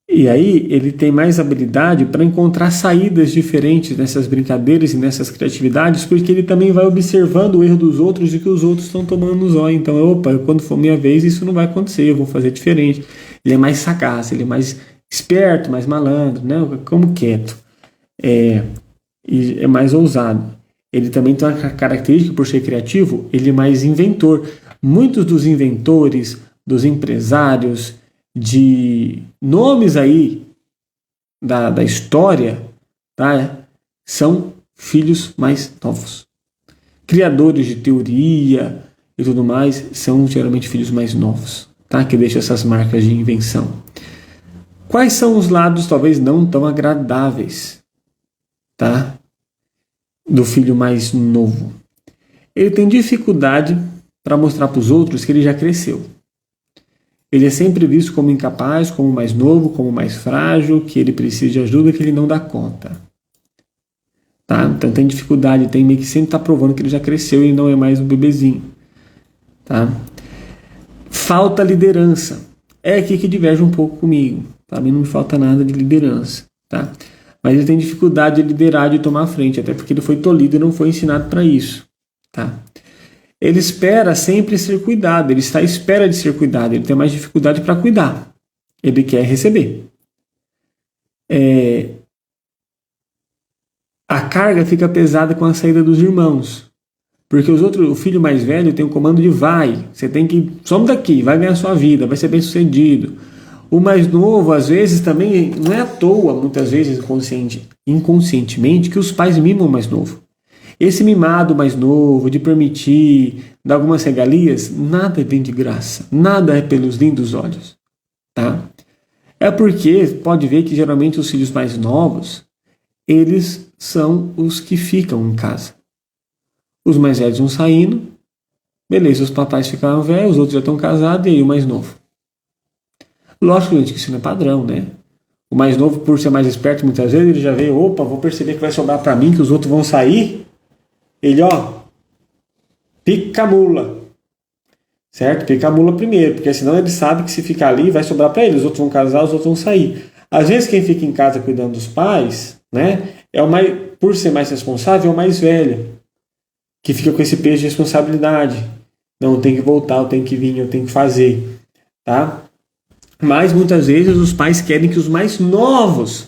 E aí ele tem mais habilidade para encontrar saídas diferentes nessas brincadeiras e nessas criatividades, porque ele também vai observando o erro dos outros e que os outros estão tomando no zóio. Então, opa, quando for minha vez, isso não vai acontecer, eu vou fazer diferente. Ele é mais sagaz, ele é mais esperto, mais malandro, né? Como quieto. E é mais ousado. Ele também tem uma característica, por ser criativo, ele é mais inventor. Muitos dos inventores, dos empresários, de nomes aí da história, tá? São filhos mais novos. Criadores de teoria e tudo mais são geralmente filhos mais novos, tá? Que deixam essas marcas de invenção. Quais são os lados talvez não tão agradáveis, tá? Do filho mais novo? Ele tem dificuldade para mostrar para os outros que ele já cresceu. Ele é sempre visto como incapaz, como mais novo, como mais frágil, que ele precisa de ajuda, que ele não dá conta. Tá? Então tem dificuldade, tem meio que sempre está provando que ele já cresceu e não é mais um bebezinho. Tá? Falta liderança. É aqui que diverge um pouco comigo. Para mim não me falta nada de liderança. Tá? Mas ele tem dificuldade de liderar, de tomar a frente, até porque ele foi tolhido e não foi ensinado para isso. Tá? Ele espera sempre ser cuidado, ele está à espera de ser cuidado, ele tem mais dificuldade para cuidar. Ele quer receber. A carga fica pesada com a saída dos irmãos, porque o filho mais velho tem o comando de vai, você tem que, some daqui, vai ganhar sua vida, vai ser bem sucedido. O mais novo, às vezes, também não é à toa, muitas vezes inconscientemente, que os pais mimam o mais novo. Esse mimado mais novo, de permitir, dar algumas regalias, nada vem de graça, nada é pelos lindos olhos, tá? É porque pode ver que geralmente os filhos mais novos, eles são os que ficam em casa. Os mais velhos vão saindo, beleza, os papais ficaram velhos, os outros já estão casados, e aí o mais novo. Lógico, gente, que isso não é padrão, né? O mais novo, por ser mais esperto, muitas vezes ele já vê, opa, vou perceber que vai sobrar para mim, que os outros vão sair. Ele, pica a mula, certo? Pica a mula primeiro, porque senão ele sabe que se ficar ali vai sobrar para ele, os outros vão casar, os outros vão sair. Às vezes quem fica em casa cuidando dos pais, né, por ser mais responsável, é o mais velho, que fica com esse peso de responsabilidade. Não, eu tenho que voltar, eu tenho que vir, eu tenho que fazer, tá? Mas muitas vezes os pais querem que os mais novos,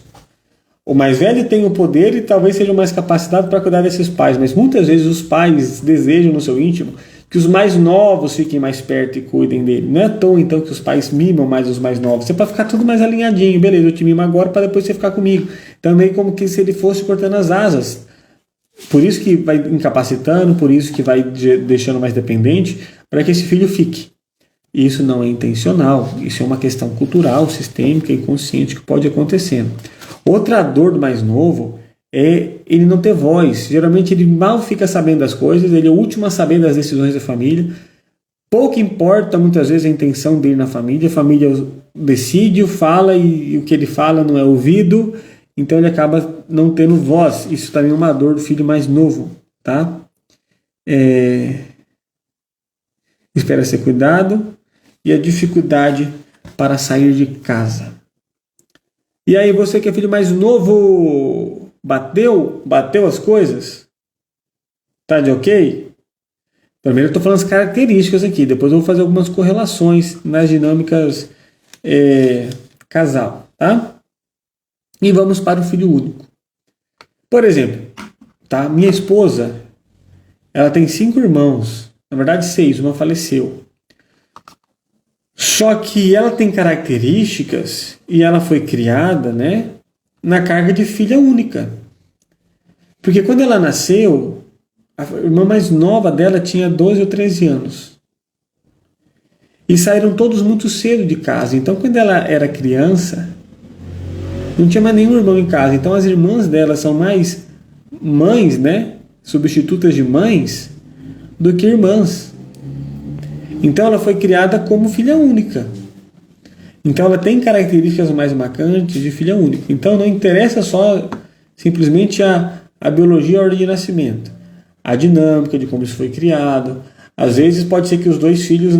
o mais velho tem o poder e talvez seja mais capacitado para cuidar desses pais, mas muitas vezes os pais desejam no seu íntimo que os mais novos fiquem mais perto e cuidem dele. Não é à toa então que os pais mimam mais os mais novos. É para ficar tudo mais alinhadinho. Beleza, eu te mimo agora para depois você ficar comigo. Também como que se ele fosse cortando as asas. Por isso que vai incapacitando, por isso que vai deixando mais dependente, para que esse filho fique. Isso não é intencional, isso é uma questão cultural, sistêmica e consciente que pode acontecer. Outra dor do mais novo é ele não ter voz. Geralmente ele mal fica sabendo das coisas, ele é o último a saber das decisões da família. Pouco importa muitas vezes a intenção dele na família, a família decide, fala e o que ele fala não é ouvido, então ele acaba não tendo voz. Isso também é uma dor do filho mais novo, tá? Espera ser cuidado e a dificuldade para sair de casa. E aí, você que é filho mais novo, bateu as coisas? Tá de ok? Primeiro eu estou falando as características aqui, depois eu vou fazer algumas correlações nas dinâmicas casal, tá? E vamos para o filho único. Por exemplo, tá? Minha esposa, ela tem 5 irmãos. Na verdade, 6, uma faleceu. Só que ela tem características e ela foi criada, né, na carga de filha única. Porque quando ela nasceu, a irmã mais nova dela tinha 12 ou 13 anos. E saíram todos muito cedo de casa. Então, quando ela era criança, não tinha mais nenhum irmão em casa. Então, as irmãs dela são mais mães, né, substitutas de mães, do que irmãs. Então, ela foi criada como filha única. Então, ela tem características mais marcantes de filha única. Então, não interessa só simplesmente a biologia e a ordem de nascimento. A dinâmica de como isso foi criado. Às vezes pode ser que os dois filhos,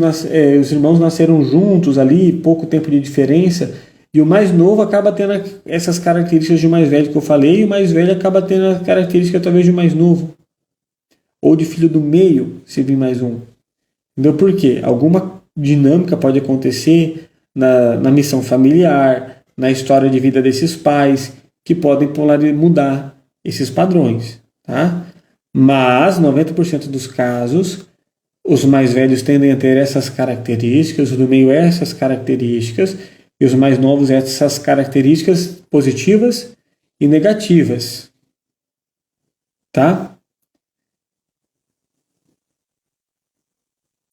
os irmãos nasceram juntos ali, pouco tempo de diferença, e o mais novo acaba tendo essas características de mais velho que eu falei, e o mais velho acaba tendo as características talvez de mais novo. Ou de filho do meio, se vir mais um. Entendeu? Por quê? Alguma dinâmica pode acontecer na missão familiar, na história de vida desses pais, que podem mudar esses padrões. Tá? Mas, 90% dos casos, os mais velhos tendem a ter essas características, os do meio essas características, e os mais novos essas características positivas e negativas. Tá?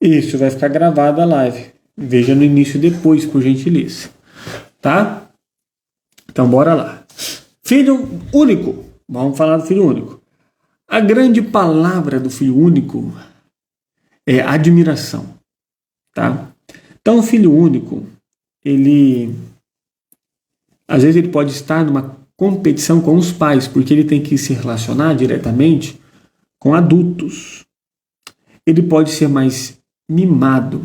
Isso vai ficar gravado a live. Veja no início depois, por gentileza. Tá? Então, bora lá. Filho único. Vamos falar do filho único. A grande palavra do filho único é admiração. Tá? Então, o filho único, às vezes ele pode estar numa competição com os pais, porque ele tem que se relacionar diretamente com adultos. Ele pode ser mais mimado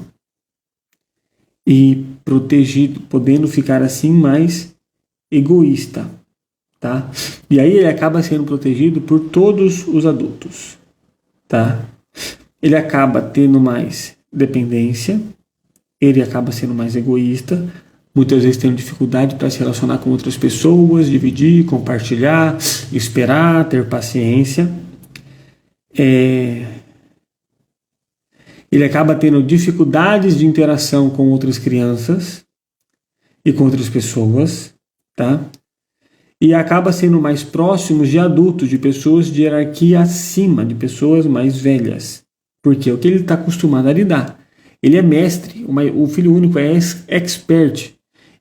e protegido, podendo ficar assim mais egoísta, tá? E aí ele acaba sendo protegido por todos os adultos, tá? Ele acaba tendo mais dependência, ele acaba sendo mais egoísta, muitas vezes tendo dificuldade para se relacionar com outras pessoas, dividir, compartilhar, esperar, ter paciência. Ele acaba tendo dificuldades de interação com outras crianças e com outras pessoas, tá? E acaba sendo mais próximo de adultos, de pessoas de hierarquia acima, de pessoas mais velhas. Porque é o que ele está acostumado a lidar. Ele é mestre, o filho único é expert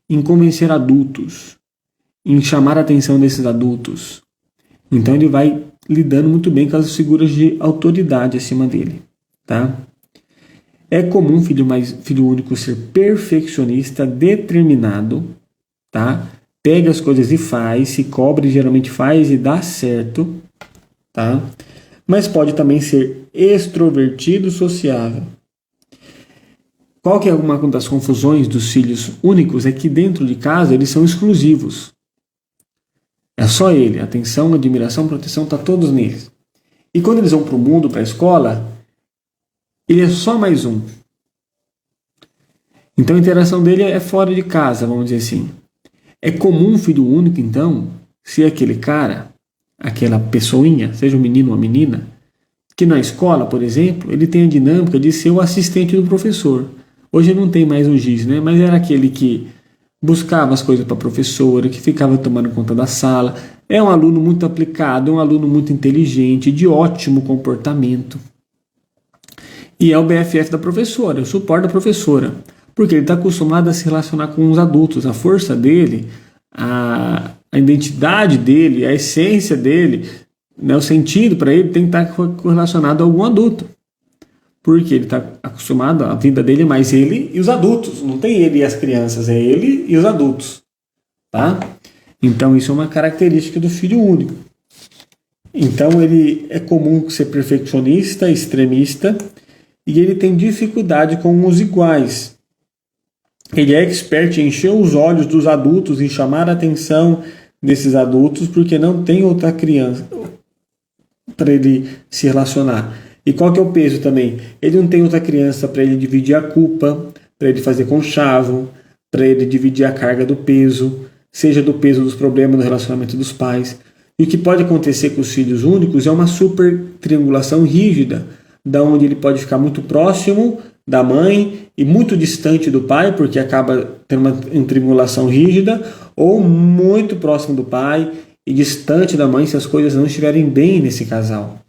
em convencer adultos, em chamar a atenção desses adultos. Então ele vai lidando muito bem com as figuras de autoridade acima dele, tá? É comum filho único ser perfeccionista, determinado, tá? Pega as coisas e faz, se cobra e geralmente faz e dá certo, tá? Mas pode também ser extrovertido, sociável. Qual que é uma das confusões dos filhos únicos? É que dentro de casa eles são exclusivos. É só ele. Atenção, admiração, proteção, está todos neles. E quando eles vão para o mundo, para a escola, ele é só mais um. Então a interação dele é fora de casa, vamos dizer assim. É comum um filho único, então, ser aquele cara, aquela pessoinha, seja um menino ou uma menina, que na escola, por exemplo, ele tem a dinâmica de ser o assistente do professor. Hoje não tem mais o giz, né? Mas era aquele que buscava as coisas para a professora, que ficava tomando conta da sala. É um aluno muito aplicado, é um aluno muito inteligente, de ótimo comportamento. E é o BFF da professora, o suporte da professora. Porque ele está acostumado a se relacionar com os adultos. A força dele, a identidade dele, a essência dele, né, o sentido para ele tem que estar correlacionado a algum adulto. Porque ele está acostumado, a vida dele é mais ele e os adultos. Não tem ele e as crianças, é ele e os adultos. Tá? Então isso é uma característica do filho único. Então ele é comum ser perfeccionista, extremista, e ele tem dificuldade com os iguais. Ele é expert em encher os olhos dos adultos e chamar a atenção desses adultos, porque não tem outra criança para ele se relacionar. E qual que é o peso também? Ele não tem outra criança para ele dividir a culpa, para ele fazer conchavo, para ele dividir a carga do peso, seja do peso dos problemas no relacionamento dos pais. E o que pode acontecer com os filhos únicos é uma super triangulação rígida, da onde ele pode ficar muito próximo da mãe e muito distante do pai, porque acaba tendo uma triangulação rígida, ou muito próximo do pai e distante da mãe se as coisas não estiverem bem nesse casal,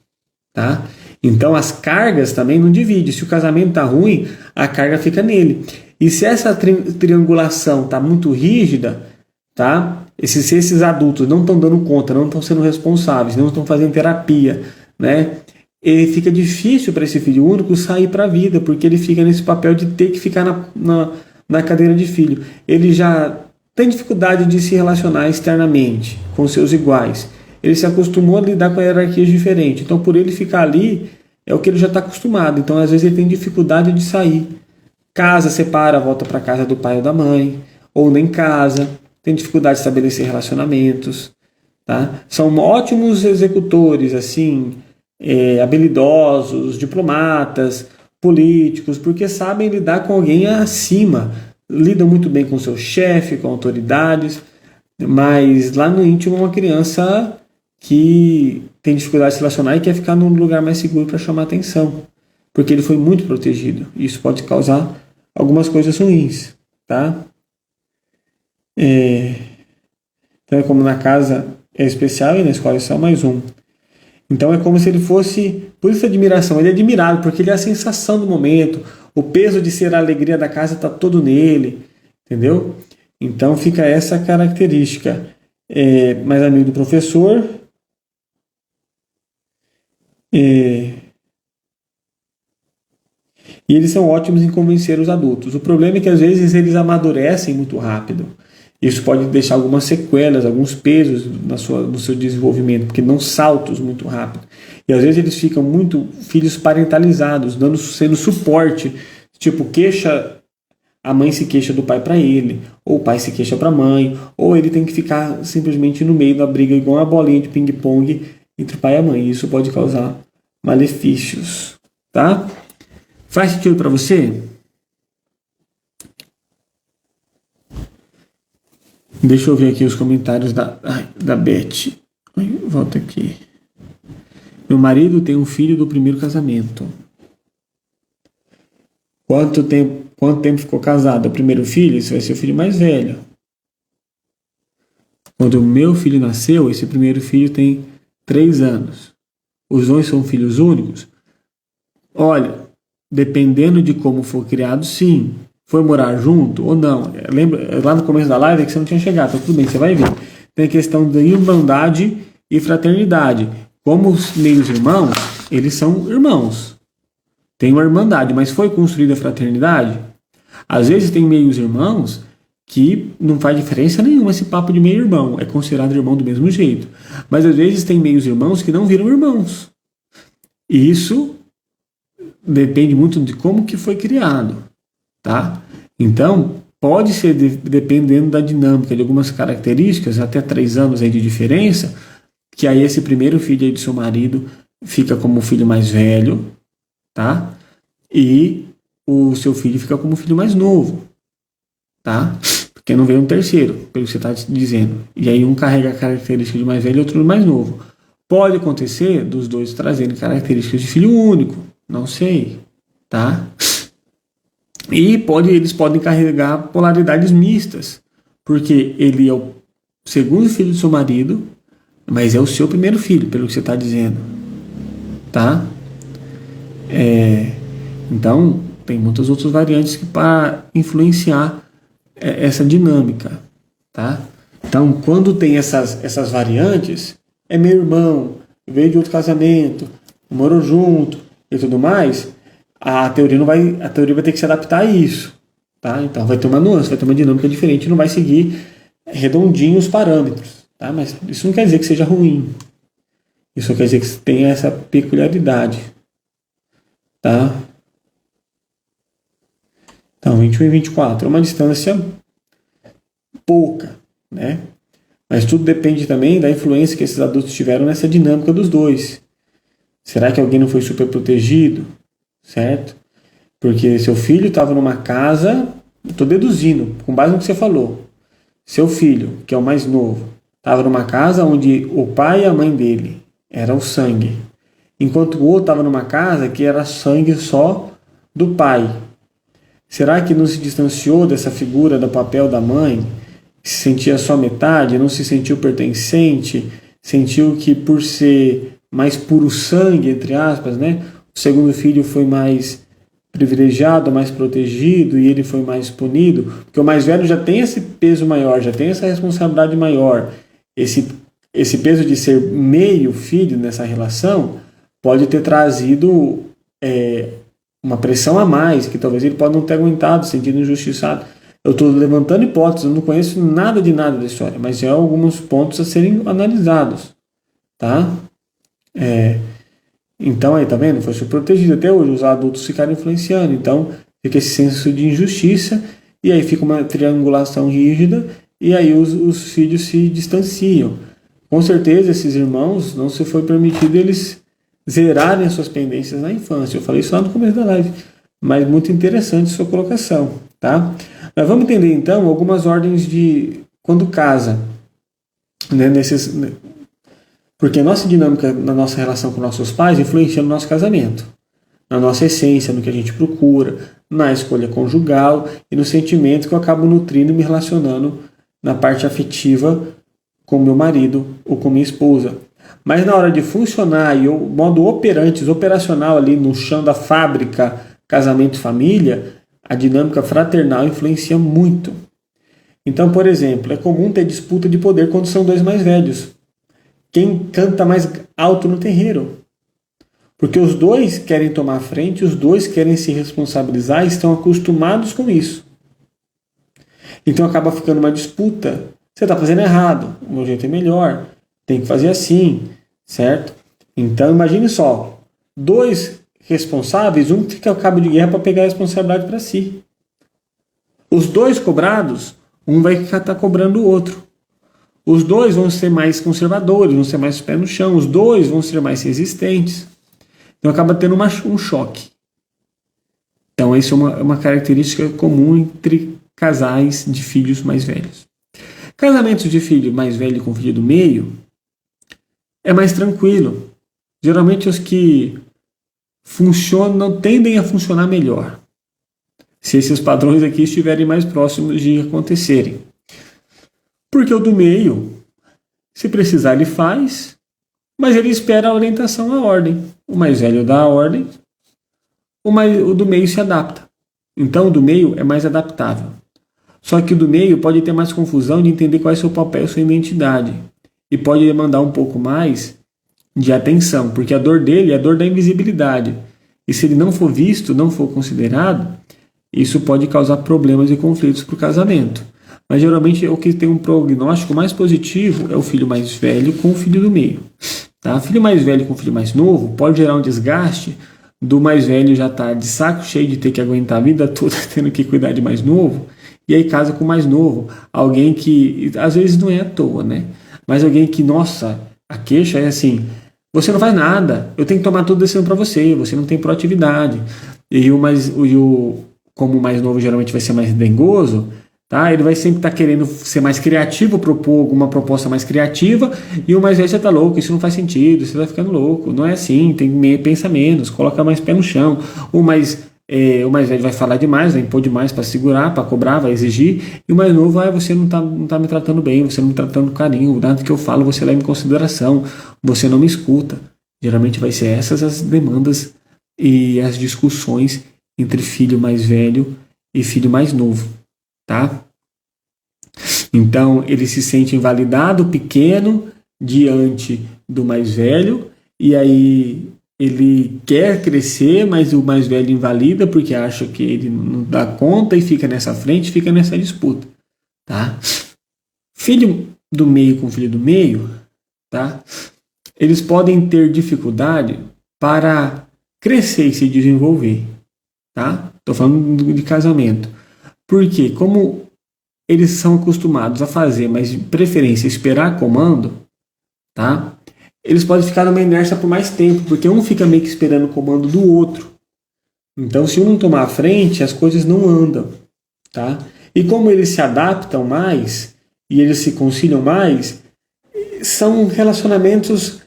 tá? Então as cargas também não dividem. Se o casamento está ruim, a carga fica nele. E se essa triangulação está muito rígida, tá? Se esses adultos não estão dando conta, não estão sendo responsáveis, não estão fazendo terapia, né? Ele fica difícil para esse filho único sair para a vida, porque ele fica nesse papel de ter que ficar na cadeira de filho. Ele já tem dificuldade de se relacionar externamente com seus iguais. Ele se acostumou a lidar com hierarquias diferentes. Então, por ele ficar ali, é o que ele já está acostumado. Então, às vezes, ele tem dificuldade de sair. Casa, separa, volta para casa do pai ou da mãe, ou nem casa. Tem dificuldade de estabelecer relacionamentos. Tá? São ótimos executores, assim, habilidosos, diplomatas, políticos, porque sabem lidar com alguém acima. Lidam muito bem com seu chefe, com autoridades, mas lá no íntimo é uma criança que tem dificuldade de se relacionar e quer ficar num lugar mais seguro para chamar atenção, porque ele foi muito protegido. Isso pode causar algumas coisas ruins, tá? Então é como na casa é especial e na escola é só mais um. Então é como se ele fosse, por isso a admiração, ele é admirado, porque ele é a sensação do momento, o peso de ser a alegria da casa está todo nele, entendeu? Então fica essa característica. Mais amigo do professor. E eles são ótimos em convencer os adultos. O problema é que às vezes eles amadurecem muito rápido. Isso pode deixar algumas sequelas, alguns pesos no seu desenvolvimento, porque dão saltos muito rápido. E às vezes eles ficam muito filhos parentalizados, sendo suporte, tipo a mãe se queixa do pai para ele, ou o pai se queixa para a mãe, ou ele tem que ficar simplesmente no meio da briga igual uma bolinha de ping-pong entre o pai e a mãe. Isso pode causar malefícios, tá? Faz sentido para você? Deixa eu ver aqui os comentários da Beth. Volta aqui. Meu marido tem um filho do primeiro casamento. Quanto tempo ficou casado? O primeiro filho? Esse vai ser o filho mais velho. Quando o meu filho nasceu, esse primeiro filho tem 3 anos. Os dois são filhos únicos? Olha, dependendo de como for criado, sim. Foi morar junto ou não? Lembra, lá no começo da live é que você não tinha chegado, então tudo bem, você vai ver. Tem a questão da irmandade e fraternidade. Como os meios irmãos, eles são irmãos. Tem uma irmandade, mas foi construída a fraternidade? Às vezes tem meios irmãos que não faz diferença nenhuma esse papo de meio irmão. É considerado irmão do mesmo jeito. Mas às vezes tem meios irmãos que não viram irmãos. E isso depende muito de como que foi criado. Tá? Então, pode ser dependendo da dinâmica de algumas características, até 3 anos aí de diferença, que aí esse primeiro filho aí do seu marido fica como o filho mais velho, tá? E o seu filho fica como o filho mais novo, tá? Porque não veio um terceiro, pelo que você está dizendo. E aí um carrega a característica de mais velho e outro de mais novo. Pode acontecer dos dois trazendo características de filho único, não sei, tá? E eles podem carregar polaridades mistas, porque ele é o segundo filho do seu marido, mas é o seu primeiro filho, pelo que você está dizendo, tá? Então, tem muitas outras variantes para influenciar essa dinâmica, tá? Então, quando tem essas variantes, é meu irmão, veio de outro casamento, morou junto e tudo mais, a teoria vai ter que se adaptar a isso, tá? Então vai ter uma nuance, vai ter uma dinâmica diferente, não vai seguir redondinho os parâmetros, tá? Mas isso não quer dizer que seja ruim. Isso quer dizer que tenha essa peculiaridade, tá? Então 21 e 24 é uma distância pouca, né? Mas tudo depende também da influência que esses adultos tiveram nessa dinâmica dos dois. Será que alguém não foi super protegido? Certo? Porque seu filho estava numa casa, estou deduzindo, com base no que você falou. Seu filho, que é o mais novo, estava numa casa onde o pai e a mãe dele eram sangue. enquanto o outro estava numa casa que era sangue só do pai. Será que não se distanciou dessa figura do papel da mãe? Se sentia só metade, não se sentiu pertencente, sentiu que por ser mais puro sangue, entre aspas, né, o segundo filho foi mais privilegiado, mais protegido e ele foi mais punido, porque o mais velho já tem esse peso maior, já tem essa responsabilidade maior. Esse peso de ser meio filho nessa relação pode ter trazido uma pressão a mais, que talvez ele pode não ter aguentado, sentindo injustiçado. Eu estou levantando hipóteses, eu não conheço nada da história, mas há alguns pontos a serem analisados, tá? Então aí, tá vendo? Foi protegido até hoje, os adultos ficaram influenciando, então fica esse senso de injustiça, e aí fica uma triangulação rígida, e aí os filhos se distanciam. Com certeza esses irmãos não se foi permitido eles zerarem as suas pendências na infância. Eu falei isso lá no começo da live, mas muito interessante sua colocação, tá? Mas vamos entender então algumas ordens de quando casa, né, porque a nossa dinâmica na nossa relação com nossos pais influencia no nosso casamento, na nossa essência, no que a gente procura, na escolha conjugal e nos sentimentos que eu acabo nutrindo e me relacionando na parte afetiva com meu marido ou com minha esposa. Mas na hora de funcionar e o modo operacional ali no chão da fábrica, casamento e família, a dinâmica fraternal influencia muito. Então, por exemplo, é comum ter disputa de poder quando são dois mais velhos. Quem canta mais alto no terreiro. Porque os dois querem tomar a frente, os dois querem se responsabilizar e estão acostumados com isso. Então acaba ficando uma disputa. Você está fazendo errado, o meu jeito é melhor, tem que fazer assim, certo? Então imagine só, dois responsáveis, um fica ao cabo de guerra para pegar a responsabilidade para si. Os dois cobrados, um vai estar cobrando o outro. Os dois vão ser mais conservadores, vão ser mais pé no chão, os dois vão ser mais resistentes. Então acaba tendo um choque. Então isso é uma característica comum entre casais de filhos mais velhos. Casamentos de filho mais velho com filho do meio é mais tranquilo. Geralmente os que funcionam tendem a funcionar melhor, se esses padrões aqui estiverem mais próximos de acontecerem. Porque o do meio, se precisar, ele faz, mas ele espera a orientação, a ordem. O mais velho dá a ordem, o do meio se adapta. Então o do meio é mais adaptável. Só que o do meio pode ter mais confusão de entender qual é o seu papel, sua identidade. E pode demandar um pouco mais de atenção, porque a dor dele é a dor da invisibilidade. E se ele não for visto, não for considerado, isso pode causar problemas e conflitos para o casamento. Mas geralmente o que tem um prognóstico mais positivo é o filho mais velho com o filho do meio. Tá? Filho mais velho com o filho mais novo pode gerar um desgaste do mais velho já estar de saco cheio de ter que aguentar a vida toda tendo que cuidar de mais novo, e aí casa com o mais novo, alguém que às vezes não é à toa, né? Mas alguém que, nossa, a queixa é assim, você não faz nada, eu tenho que tomar toda a decisão para você, você não tem proatividade. Como o mais novo geralmente vai ser mais dengoso, tá? Ele vai sempre estar querendo ser mais criativo, propor alguma proposta mais criativa, e o mais velho, você está louco, isso não faz sentido, você está ficando louco, não é assim, pensa menos, coloca mais pé no chão. O mais velho vai falar demais, vai impor demais para segurar, para cobrar, vai exigir, e o mais novo, você não tá me tratando bem, você não me tratando com carinho, nada que eu falo você leva em consideração, você não me escuta. Geralmente vai ser essas as demandas e as discussões entre filho mais velho e filho mais novo, tá? Então ele se sente invalidado, pequeno, diante do mais velho, e aí ele quer crescer, mas o mais velho invalida porque acha que ele não dá conta e fica nessa frente, fica nessa disputa, tá? Filho do meio com filho do meio, tá? Eles podem ter dificuldade para crescer e se desenvolver, tá? Tô falando de casamento. Porque como eles são acostumados a fazer, mas de preferência esperar comando, tá? Eles podem ficar numa inércia por mais tempo, porque um fica meio que esperando o comando do outro. Então, se um não tomar a frente, as coisas não andam, tá? E como eles se adaptam mais e eles se conciliam mais, são relacionamentos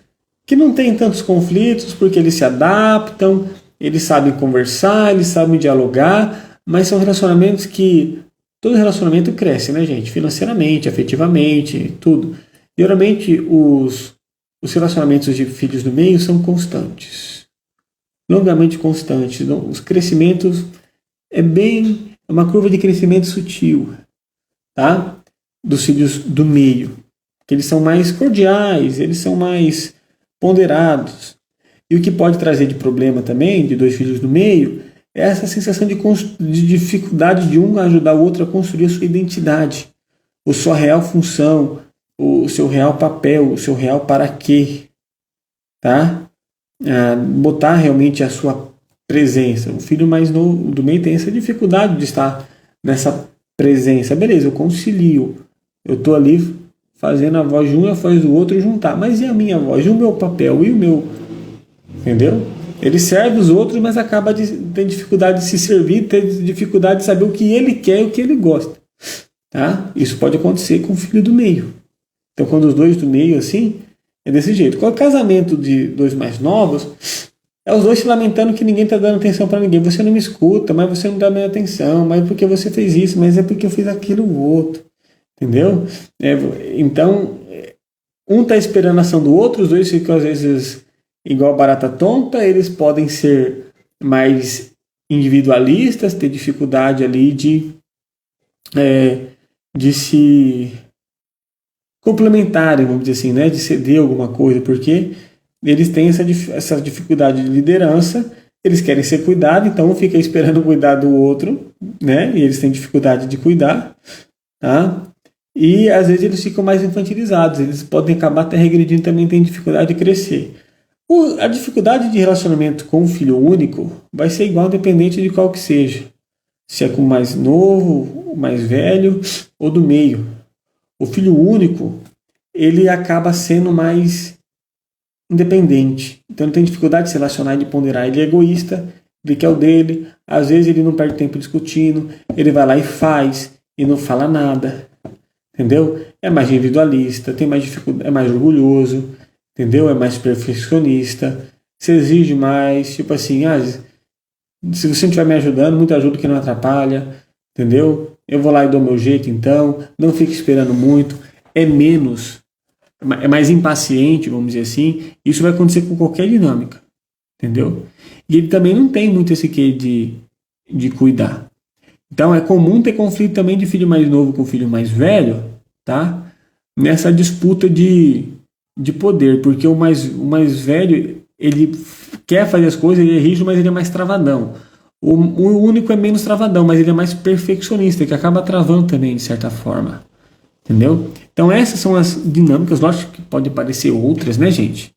que não tem tantos conflitos, porque eles se adaptam, eles sabem conversar, eles sabem dialogar, mas são relacionamentos que todo relacionamento cresce, né, gente? Financeiramente, afetivamente, tudo. Geralmente, os relacionamentos de filhos do meio são constantes, longamente constantes. Os crescimentos é uma curva de crescimento sutil, tá? Dos filhos do meio, que eles são mais cordiais, eles são mais ponderados. E o que pode trazer de problema também, de dois filhos do meio, é essa sensação de dificuldade de um ajudar o outro a construir a sua identidade, a sua real função, o seu real papel, o seu real para quê, tá? Botar realmente a sua presença. O filho mais novo do meio tem essa dificuldade de estar nessa presença. Beleza, eu concilio, eu estou ali fazendo a voz de um e a voz do outro juntar, mas e a minha voz, e o meu papel, e o meu... Entendeu? Ele serve os outros, mas acaba tendo dificuldade de se servir, tem dificuldade de saber o que ele quer e o que ele gosta. Tá? Isso pode acontecer com o filho do meio. Então, quando os dois do meio, assim, é desse jeito. Qual é o casamento de dois mais novos? É os dois se lamentando que ninguém está dando atenção para ninguém. Você não me escuta, mas você não dá minha atenção, mas porque você fez isso, mas é porque eu fiz aquilo o outro. Entendeu? Então, um está esperando a ação do outro, os dois ficam, às vezes... igual barata tonta, eles podem ser mais individualistas, ter dificuldade ali de se complementarem, vamos dizer assim, né? De ceder alguma coisa, porque eles têm essa dificuldade de liderança, eles querem ser cuidados, então um fica esperando cuidar do outro, né? E eles têm dificuldade de cuidar, tá? E às vezes eles ficam mais infantilizados, eles podem acabar até regredindo, também têm dificuldade de crescer. A dificuldade de relacionamento com o filho único vai ser igual, independente de qual que seja. Se é com o mais novo, o mais velho ou do meio. O filho único, ele acaba sendo mais independente. Então ele tem dificuldade de se relacionar e de ponderar. Ele é egoísta, ele quer o dele. Às vezes ele não perde tempo discutindo. Ele vai lá e faz e não fala nada. Entendeu? É mais individualista, tem mais dificuldade, é mais orgulhoso. Entendeu? É mais perfeccionista, se exige mais, tipo assim, se você não estiver me ajudando, muita ajuda que não atrapalha, entendeu? Eu vou lá e dou meu jeito, então, não fique esperando muito, é mais impaciente, vamos dizer assim, isso vai acontecer com qualquer dinâmica, entendeu? E ele também não tem muito esse quê de cuidar. Então é comum ter conflito também de filho mais novo com filho mais velho, tá? Nessa disputa de poder, porque o mais velho, ele quer fazer as coisas, ele é rígido, mas ele é mais travadão. O único é menos travadão, mas ele é mais perfeccionista, que acaba travando também, de certa forma. Entendeu? Então essas são as dinâmicas, lógico que pode parecer outras, né, gente?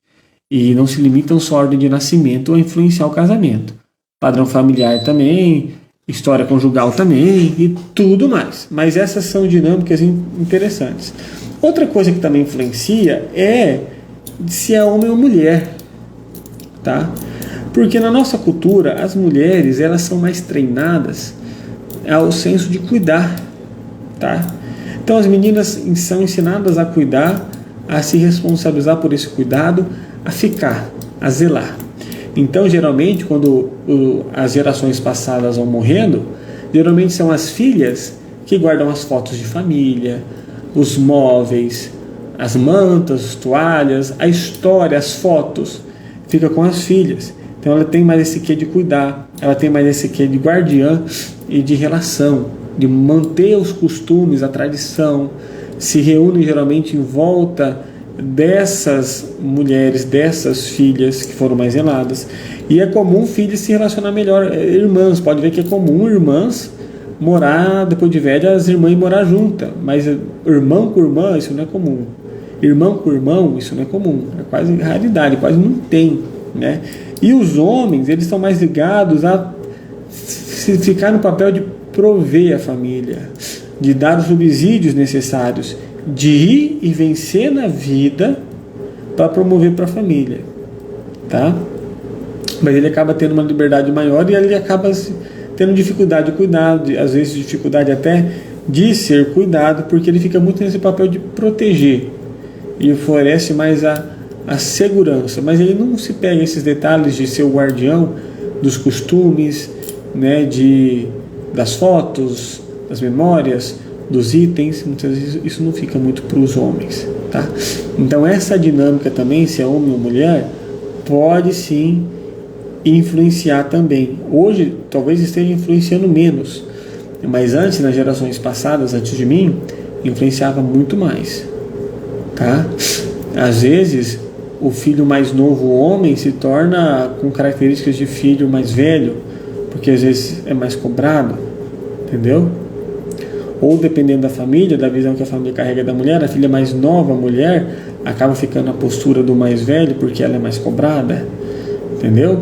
E não se limitam só à ordem de nascimento a influenciar o casamento. Padrão familiar também, história conjugal também e tudo mais. Mas essas são dinâmicas interessantes. Outra coisa que também influencia é se é homem ou mulher, tá? Porque na nossa cultura, as mulheres, elas são mais treinadas ao senso de cuidar, tá? Então as meninas são ensinadas a cuidar, a se responsabilizar por esse cuidado, a ficar, a zelar. Então, geralmente, quando as gerações passadas vão morrendo, geralmente são as filhas que guardam as fotos de família, os móveis, as mantas, as toalhas, a história, as fotos, fica com as filhas. Então ela tem mais esse quê de cuidar, ela tem mais esse quê de guardiã e de relação, de manter os costumes, a tradição, se reúnem geralmente em volta dessas mulheres, dessas filhas que foram mais zeladas. E é comum filhas se relacionar melhor, irmãs, pode ver que é comum irmãs morar, depois de velha, as irmãs morar juntas, mas irmão com irmã, isso não é comum. Irmão com irmão, isso não é comum, é quase raridade, quase não tem, né? E os homens, eles estão mais ligados a ficar no papel de prover a família, de dar os subsídios necessários, de ir e vencer na vida para promover para a família, tá? Mas ele acaba tendo uma liberdade maior e ele acaba tendo dificuldade de cuidar, às vezes dificuldade até de ser cuidado, porque ele fica muito nesse papel de proteger e floresce mais a segurança, mas ele não se pega a esses detalhes de ser o guardião dos costumes, né, das fotos, das memórias, dos itens. Muitas vezes isso não fica muito para os homens, tá? Então essa dinâmica também, se é homem ou mulher, pode sim influenciar também. Hoje talvez esteja influenciando menos, mas antes, nas gerações passadas, antes de mim, influenciava muito mais, tá? Às vezes o filho mais novo, o homem, se torna com características de filho mais velho, porque às vezes é mais cobrado, entendeu? Ou dependendo da família, da visão que a família carrega da mulher, a filha mais nova, a mulher, acaba ficando na postura do mais velho porque ela é mais cobrada, entendeu?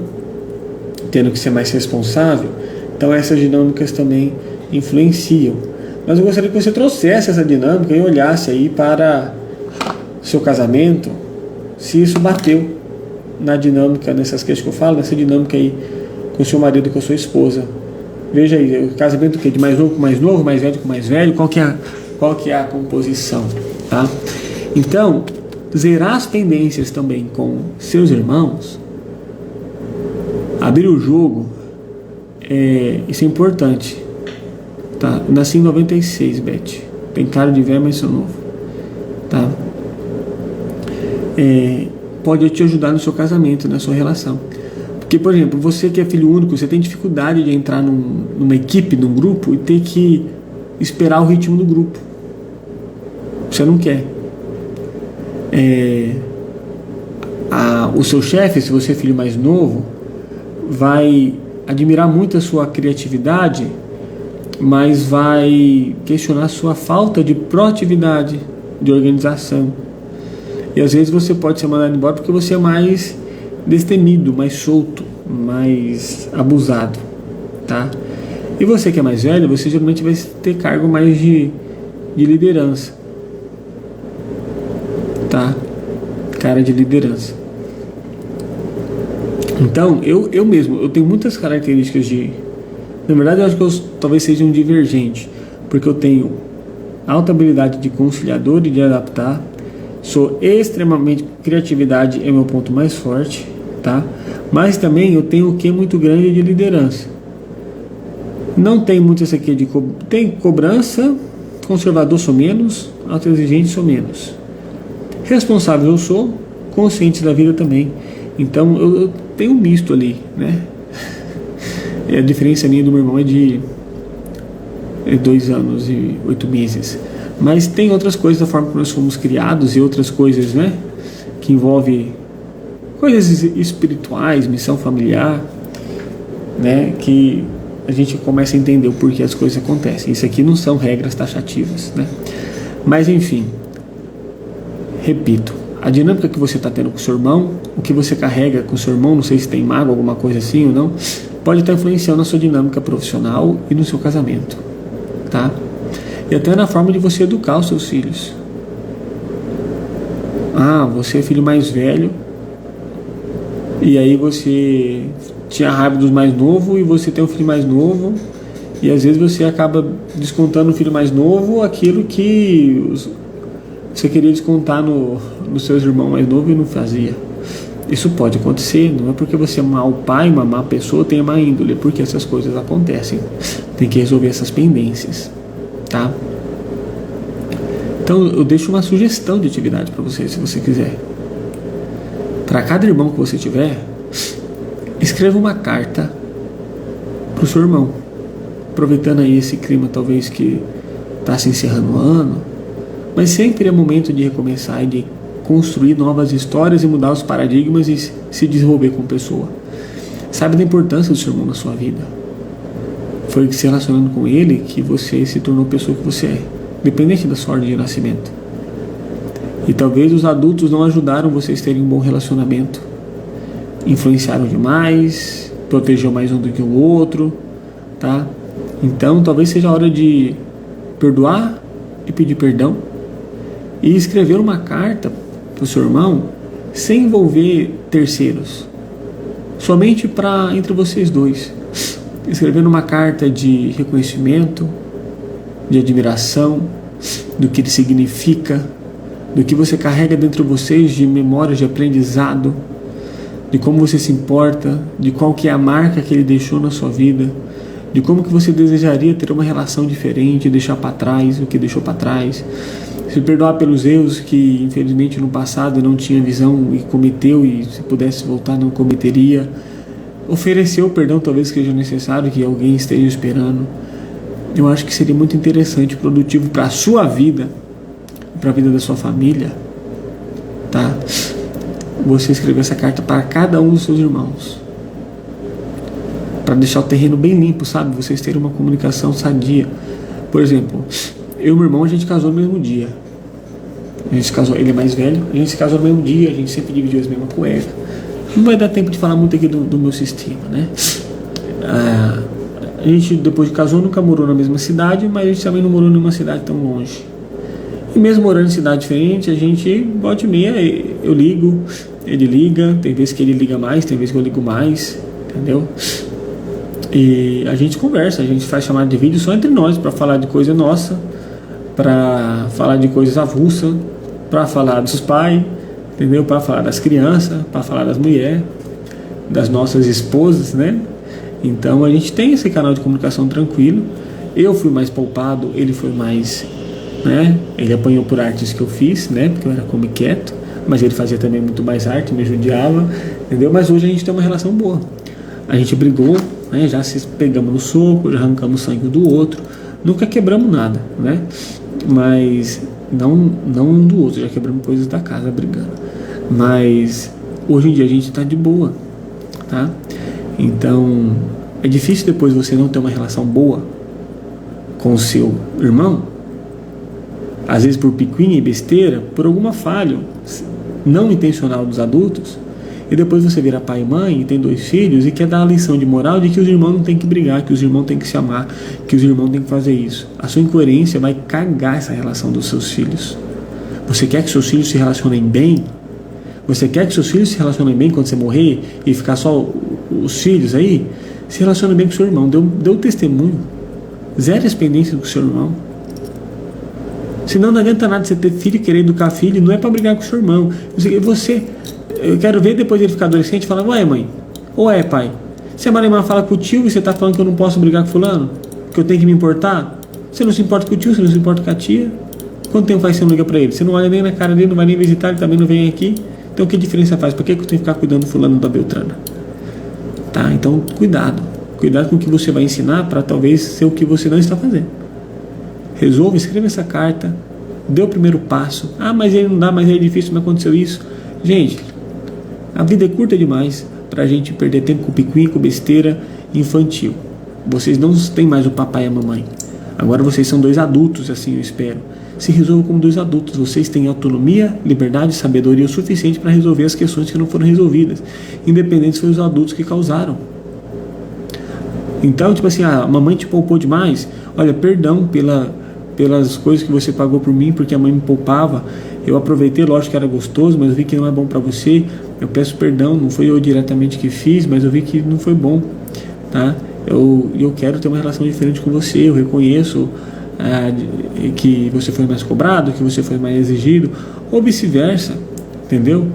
Tendo que ser mais responsável. Então essas dinâmicas também influenciam. Mas eu gostaria que você trouxesse essa dinâmica e olhasse aí para seu casamento, se isso bateu na dinâmica, nessas questões que eu falo, nessa dinâmica aí com o seu marido, com a sua esposa. Veja aí, o casamento do quê? De mais novo com mais novo, mais velho com mais velho, qual que é a composição, tá? Então, zerar as pendências também com seus irmãos, abrir o jogo, isso é importante, tá? Eu nasci em 96, Beth, tem cara de velho, mas sou novo, tá? Pode te ajudar no seu casamento, na sua relação. Porque, por exemplo, você que é filho único, você tem dificuldade de entrar numa equipe, num grupo, e ter que esperar o ritmo do grupo. Você não quer. O seu chefe, se você é filho mais novo, vai admirar muito a sua criatividade, mas vai questionar a sua falta de proatividade, de organização. E às vezes você pode ser mandado embora porque você é mais destemido, mais solto, mais abusado, tá? E você que é mais velho, você geralmente vai ter cargo mais de liderança, tá? Cara de liderança. Então, eu mesmo, eu tenho muitas características na verdade, eu acho que eu talvez seja um divergente, porque eu tenho alta habilidade de conciliador e de adaptar, sou extremamente, criatividade é meu ponto mais forte, tá? Mas também eu tenho o que muito grande de liderança. Não tem muito essa aqui tem cobrança, conservador sou menos, autoexigente sou menos. Responsável eu sou, consciente da vida também. Então eu tenho um misto ali, né? A diferença minha do meu irmão é de 2 anos e 8 meses. Mas tem outras coisas da forma que nós fomos criados e outras coisas, né? Que envolve coisas espirituais, missão familiar, né? Que a gente começa a entender o porquê as coisas acontecem. Isso aqui não são regras taxativas, né? Mas enfim, repito, a dinâmica que você está tendo com o seu irmão, o que você carrega com o seu irmão, não sei se tem mágoa, alguma coisa assim ou não, pode estar influenciando na sua dinâmica profissional e no seu casamento, tá? E até na forma de você educar os seus filhos. Você é filho mais velho, e aí você tinha raiva dos mais novos, e você tem um filho mais novo, e às vezes você acaba descontando no filho mais novo aquilo que você queria descontar nos seus irmãos mais novos e não fazia. Isso pode acontecer, não é porque você é um mau pai, uma má pessoa, tem má índole, é porque essas coisas acontecem. Tem que resolver essas pendências, tá? Então eu deixo uma sugestão de atividade para você, se você quiser. Para cada irmão que você tiver, escreva uma carta para o seu irmão, aproveitando aí esse clima talvez que está se encerrando o ano, mas sempre é momento de recomeçar e de construir novas histórias e mudar os paradigmas e se desenvolver como pessoa. Sabe da importância do seu irmão na sua vida. Foi se relacionando com ele que você se tornou a pessoa que você é, independente da sua ordem de nascimento. E talvez os adultos não ajudaram vocês a terem um bom relacionamento. Influenciaram demais, protegeu mais um do que o outro, tá? Então talvez seja a hora de perdoar e pedir perdão e escrever uma carta para o seu irmão sem envolver terceiros, somente entre vocês dois, escrevendo uma carta de reconhecimento, de admiração do que ele significa, do que você carrega dentro de vocês de memórias de aprendizado, de como você se importa, de qual que é a marca que ele deixou na sua vida, de como que você desejaria ter uma relação diferente, deixar para trás o que deixou para trás, se perdoar pelos erros que infelizmente no passado não tinha visão e cometeu, e se pudesse voltar não cometeria, oferecer o perdão talvez seja necessário, que alguém esteja esperando. Eu acho que seria muito interessante, produtivo para a sua vida, para a vida da sua família, tá? Você escrever essa carta para cada um dos seus irmãos, para deixar o terreno bem limpo, sabe? Vocês terem uma comunicação sadia. Por exemplo, eu e meu irmão, a gente casou no mesmo dia. A gente se casou, ele é mais velho, a gente se casou no mesmo dia, a gente sempre dividiu as mesmas cuecas. Não vai dar tempo de falar muito aqui do meu sistema, né? A gente, depois de casou, nunca morou na mesma cidade, mas a gente também não morou numa cidade tão longe. E mesmo morando em cidade diferente, a gente, volta e meia, eu ligo, ele liga, tem vezes que ele liga mais, tem vezes que eu ligo mais, entendeu? E a gente conversa, a gente faz chamada de vídeo só entre nós, para falar de coisa nossa, para falar de coisas avulsas, para falar dos pais, entendeu? Para falar das crianças, para falar das mulheres, das nossas esposas, né? Então a gente tem esse canal de comunicação tranquilo. Eu fui mais poupado, ele foi mais, né? Ele apanhou por artes que eu fiz, né? Porque eu era come quieto, mas ele fazia também muito mais arte, me judiava, entendeu? Mas hoje a gente tem uma relação boa. A gente brigou, né? Já se pegamos no soco, já arrancamos sangue do outro, nunca quebramos nada, né? Mas não um do outro, já quebramos coisas da casa brigando. Mas hoje em dia a gente tá de boa, tá? Então é difícil depois você não ter uma relação boa com o seu irmão, às vezes por picuinha e besteira, por alguma falha não intencional dos adultos, e depois você vira pai e mãe e tem 2 filhos e quer dar a lição de moral de que os irmãos não tem que brigar, que os irmãos tem que se amar, que os irmãos tem que fazer isso. A sua incoerência vai cagar essa relação dos seus filhos. Você quer que seus filhos se relacionem bem? Você quer que seus filhos se relacionem bem quando você morrer e ficar só os filhos aí? Se relacione bem com o seu irmão, deu testemunho, zero experiência com o seu irmão. Senão não adianta nada você ter filho e querer educar filho, não é para brigar com o seu irmão. Eu quero ver depois ele ficar adolescente e falar: ué mãe, ou é pai, se a Marimar fala com o tio e você está falando que eu não posso brigar com fulano, que eu tenho que me importar, você não se importa com o tio, você não se importa com a tia, quanto tempo faz que você não liga para ele? Você não olha nem na cara dele, não vai nem visitar, ele também não vem aqui, então que diferença faz? Por que eu tenho que ficar cuidando do fulano da Beltrana? Tá, então cuidado com o que você vai ensinar para talvez ser o que você não está fazendo. Resolva, escreva essa carta, dê o primeiro passo. Ah, mas ele não dá, mas é difícil, mas aconteceu isso. Gente, a vida é curta demais para a gente perder tempo com picuinha, com besteira infantil. Vocês não têm mais o papai e a mamãe. Agora vocês são 2 adultos, assim eu espero. Se resolvam como 2 adultos. Vocês têm autonomia, liberdade e sabedoria o suficiente para resolver as questões que não foram resolvidas, independente se foi os adultos que causaram. Então, tipo assim, a mamãe te poupou demais. Olha, perdão pelas coisas que você pagou por mim, porque a mãe me poupava. Eu aproveitei, lógico que era gostoso, mas eu vi que não é bom para você. Eu peço perdão, não foi eu diretamente que fiz, mas eu vi que não foi bom, tá? Eu quero ter uma relação diferente com você. Eu reconheço que você foi mais cobrado, que você foi mais exigido, ou vice-versa, entendeu?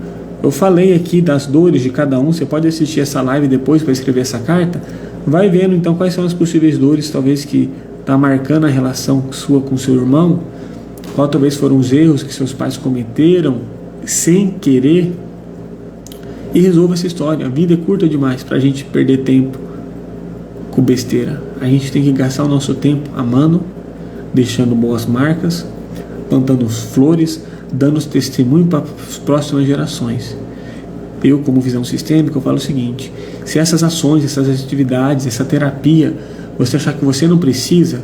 Eu falei aqui das dores de cada um. Você pode assistir essa live depois para escrever essa carta. Vai vendo então quais são as possíveis dores, talvez que está marcando a relação sua com seu irmão, qual talvez foram os erros que seus pais cometeram sem querer, e resolva essa história. A vida é curta demais para a gente perder tempo com besteira. A gente tem que gastar o nosso tempo amando, deixando boas marcas, plantando flores, dando testemunho para as próximas gerações. Eu, como visão sistêmica, eu falo o seguinte: se essas ações, essas atividades, essa terapia, você achar que você não precisa,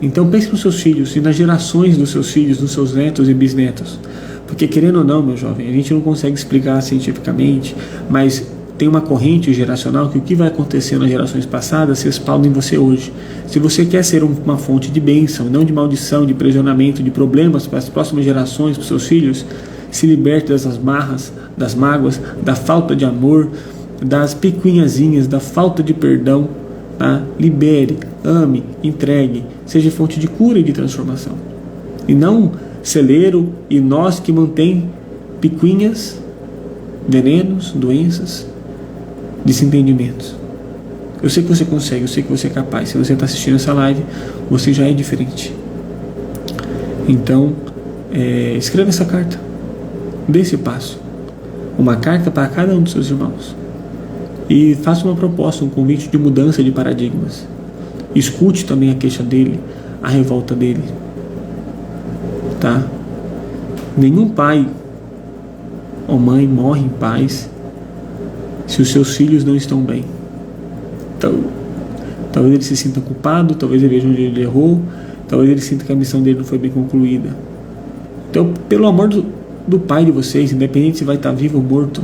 então pense nos seus filhos e nas gerações dos seus filhos, dos seus netos e bisnetos. Porque, querendo ou não, meu jovem, a gente não consegue explicar cientificamente, mas tem uma corrente geracional que o que vai acontecer nas gerações passadas se respalda em você hoje. Se você quer ser uma fonte de bênção, não de maldição, de aprisionamento, de problemas para as próximas gerações, para os seus filhos, se liberte dessas marras, das mágoas, da falta de amor, das picuinhazinhas, da falta de perdão, tá? Libere, ame, entregue, seja fonte de cura e de transformação. E não celeiro e nós que mantém picuinhas, venenos, doenças, desentendimentos. Eu sei que você consegue, eu sei que você é capaz. Se você está assistindo essa live, você já é diferente. Então, escreva essa carta. Dê esse passo. Uma carta para cada um dos seus irmãos. E faça uma proposta, um convite de mudança de paradigmas. Escute também a queixa dele, a revolta dele. Tá? Nenhum pai ou mãe morre em paz se os seus filhos não estão bem. Então, talvez ele se sinta culpado, talvez ele veja onde ele errou, talvez ele sinta que a missão dele não foi bem concluída. Então, pelo amor do pai de vocês, independente se vai estar vivo ou morto,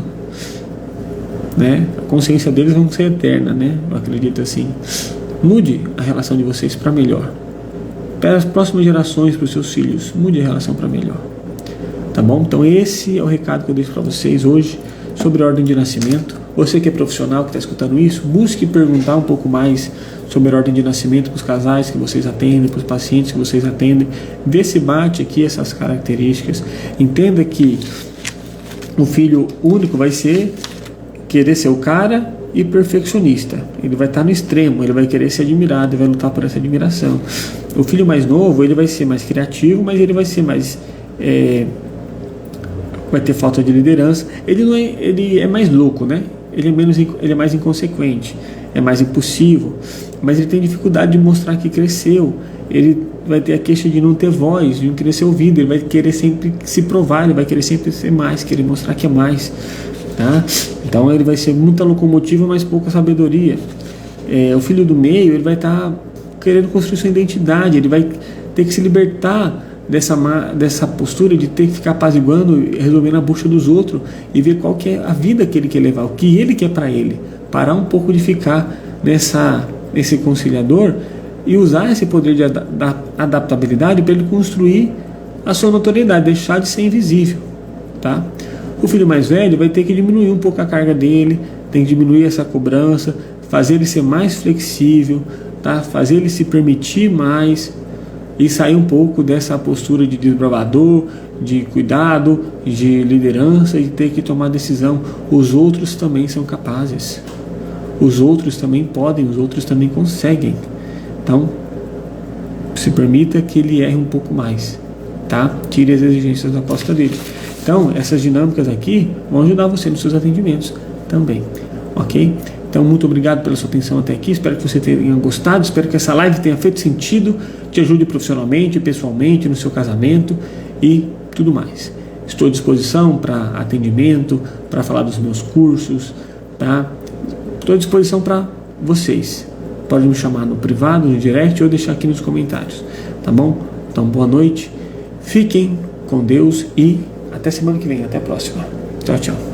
né? A consciência deles vai ser eterna, né? Eu acredito assim. Mude a relação de vocês para melhor. Para as próximas gerações, para os seus filhos, mude a relação para melhor. Tá bom? Então esse é o recado que eu deixo para vocês hoje sobre a ordem de nascimento. Você que é profissional, que está escutando isso, busque perguntar um pouco mais sobre a ordem de nascimento para os casais que vocês atendem, para os pacientes que vocês atendem. Vê se bate aqui essas características. Entenda que o filho único vai querer ser o cara e perfeccionista. Ele vai estar no extremo, ele vai querer ser admirado, ele vai lutar por essa admiração. O filho mais novo, ele vai ser mais criativo, mas ele vai ser mais... vai ter falta de liderança. Ele é mais louco, né? Ele é mais inconsequente, é mais impulsivo, mas ele tem dificuldade de mostrar que cresceu. Ele vai ter a queixa de não ter voz, de não querer ser ouvido. Ele vai querer sempre se provar, ele vai querer sempre ser mais, querer mostrar que é mais, tá? Então ele vai ser muita locomotiva, mas pouca sabedoria. O filho do meio, ele vai estar querendo construir sua identidade, ele vai ter que se libertar dessa postura de ter que ficar apaziguando e resolvendo a bucha dos outros e ver qual que é a vida que ele quer levar, o que ele quer para ele. Parar um pouco de ficar nesse conciliador e usar esse poder de adaptabilidade para ele construir a sua notoriedade, deixar de ser invisível, tá? O filho mais velho vai ter que diminuir um pouco a carga dele, tem que diminuir essa cobrança, fazer ele ser mais flexível, tá? Fazer ele se permitir mais e sair um pouco dessa postura de desbravador, de cuidado, de liderança e ter que tomar decisão. Os outros também são capazes, os outros também podem, os outros também conseguem. Então, se permita que ele erre um pouco mais, tá? Tire as exigências da costa dele. Então, essas dinâmicas aqui vão ajudar você nos seus atendimentos também, ok? Então, muito obrigado pela sua atenção até aqui. Espero que você tenha gostado. Espero que essa live tenha feito sentido, te ajude profissionalmente, pessoalmente, no seu casamento e tudo mais. Estou à disposição para atendimento, para falar dos meus cursos, tá? Estou à disposição para vocês. Pode me chamar no privado, no direct ou deixar aqui nos comentários, tá bom? Então, boa noite. Fiquem com Deus e até semana que vem. Até a próxima. Tchau, tchau.